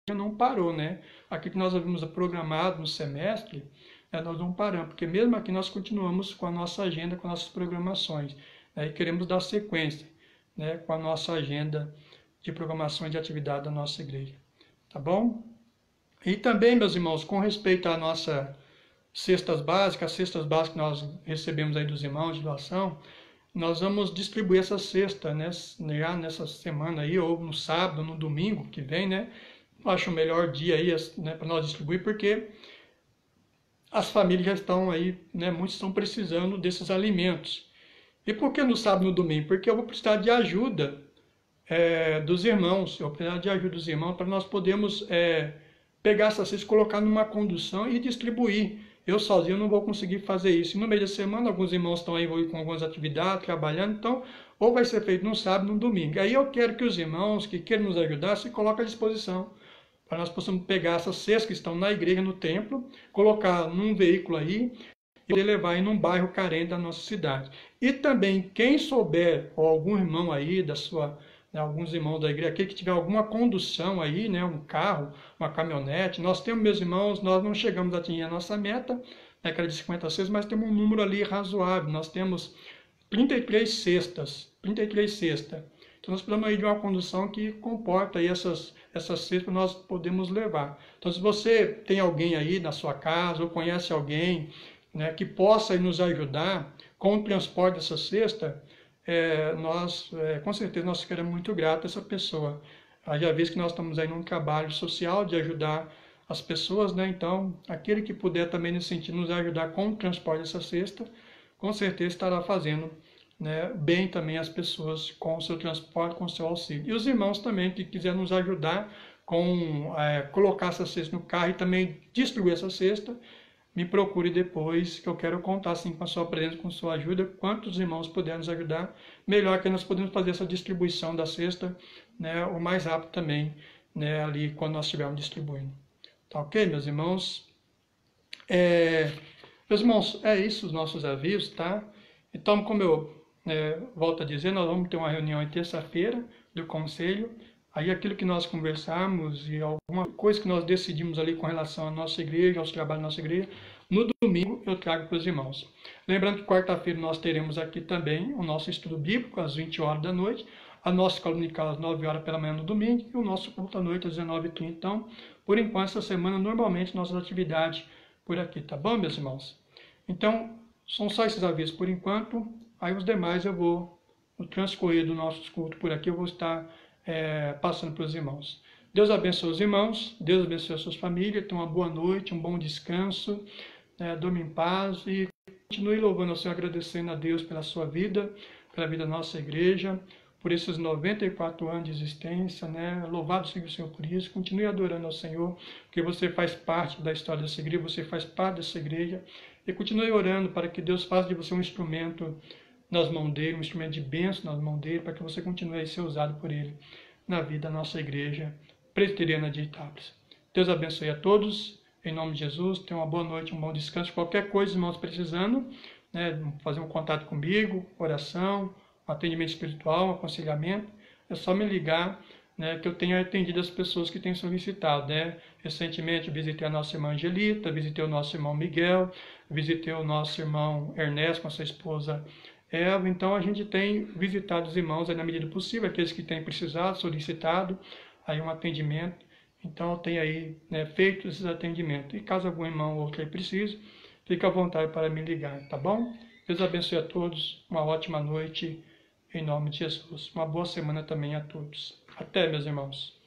não parou, né? Aqui que nós havíamos programado no semestre, nós não paramos, porque mesmo aqui nós continuamos com a nossa agenda, com nossas programações, né? E queremos dar sequência, né? Com a nossa agenda de programação e de atividade da nossa igreja, tá bom? E também, meus irmãos, com respeito à nossa cestas básicas, as cestas básicas que nós recebemos aí dos irmãos de doação, nós vamos distribuir essa cesta, né, já nessa semana aí, ou no sábado, no domingo que vem, né? Eu acho o melhor dia aí, né, para nós distribuir, porque as famílias já estão aí, né, muitos estão precisando desses alimentos. E por que no sábado e no domingo? Porque eu vou precisar de ajuda dos irmãos, eu vou precisar de ajuda dos irmãos para nós podermos pegar essa cesta, colocar numa condução e distribuir. Eu sozinho não vou conseguir fazer isso. No meio da semana, alguns irmãos estão aí envolvidos com algumas atividades, trabalhando, então, ou vai ser feito no sábado, no domingo. Aí eu quero que os irmãos que queiram nos ajudar se coloquem à disposição, para nós possamos pegar essas cestas que estão na igreja, no templo, colocar num veículo aí e poder levar em um bairro carente da nossa cidade. E também, quem souber, ou algum irmão aí da sua, né, alguns irmãos da igreja, aquele que tiver alguma condução aí, né, um carro, uma caminhonete, nós temos, meus irmãos, nós não chegamos a atingir a nossa meta, né, que era de 56, mas temos um número ali razoável, nós temos 33 cestas, 33 cestas. Então nós precisamos aí de uma condução que comporta aí essas cestas para nós podermos levar. Então se você tem alguém aí na sua casa, ou conhece alguém, né, que possa aí nos ajudar com o transporte dessa cesta, nós, com certeza, nós ficaremos muito gratos a essa pessoa. Já visto que nós estamos aí num trabalho social de ajudar as pessoas, né? Então, aquele que puder também nesse sentido nos ajudar com o transporte dessa cesta, com certeza estará fazendo, né, bem também as pessoas com o seu transporte, com o seu auxílio. E os irmãos também que quiserem nos ajudar com colocar essa cesta no carro e também distribuir essa cesta, me procure depois, que eu quero contar assim, com a sua presença, com a sua ajuda, quantos irmãos puderem nos ajudar, melhor que nós podemos fazer essa distribuição da cesta, né, o mais rápido também, né, ali quando nós estivermos distribuindo. Tá ok, meus irmãos? Meus irmãos, é isso os nossos avisos, tá? Então, como eu volto a dizer, nós vamos ter uma reunião em terça-feira do conselho. Aí aquilo que nós conversamos e alguma coisa que nós decidimos ali com relação à nossa igreja, aos trabalhos da nossa igreja, no domingo eu trago para os irmãos. Lembrando que quarta-feira nós teremos aqui também o nosso estudo bíblico às 20 horas da noite, a nossa escola dominical às 9 horas pela manhã no domingo e o nosso culto à noite às 19h30. Então, por enquanto, essa semana, normalmente, nossas atividades por aqui, tá bom, meus irmãos? Então, são só esses avisos por enquanto. Aí os demais eu vou, no transcorrer do nosso culto por aqui, eu vou estar passando para os irmãos. Deus abençoe os irmãos, Deus abençoe as suas famílias, tenham uma boa noite, um bom descanso, dorme em paz e continue louvando ao Senhor, agradecendo a Deus pela sua vida, pela vida da nossa igreja, por esses 94 anos de existência, né? Louvado seja o Senhor por isso, continue adorando ao Senhor, porque você faz parte da história dessa igreja, você faz parte dessa igreja, e continue orando para que Deus faça de você um instrumento nas mãos dele, um instrumento de bênção nas mãos dele, para que você continue a ser usado por ele na vida da nossa igreja presbiteriana de Itápolis. Deus abençoe a todos, em nome de Jesus, tenham uma boa noite, um bom descanso. Qualquer coisa, irmãos, precisando, né, fazer um contato comigo, oração, um atendimento espiritual, um aconselhamento, é só me ligar, né, que eu tenho atendido as pessoas que têm solicitado, né? Recentemente visitei a nossa irmã Angelita, visitei o nosso irmão Miguel, visitei o nosso irmão Ernesto com a sua esposa Eva. Então a gente tem visitado os irmãos aí na medida possível, aqueles que têm precisado, solicitado aí um atendimento. Então eu tenho aí, né, feito esses atendimentos. E caso algum irmão ou outro aí precise, fique à vontade para me ligar, tá bom? Deus abençoe a todos, uma ótima noite, em nome de Jesus. Uma boa semana também a todos. Até, meus irmãos.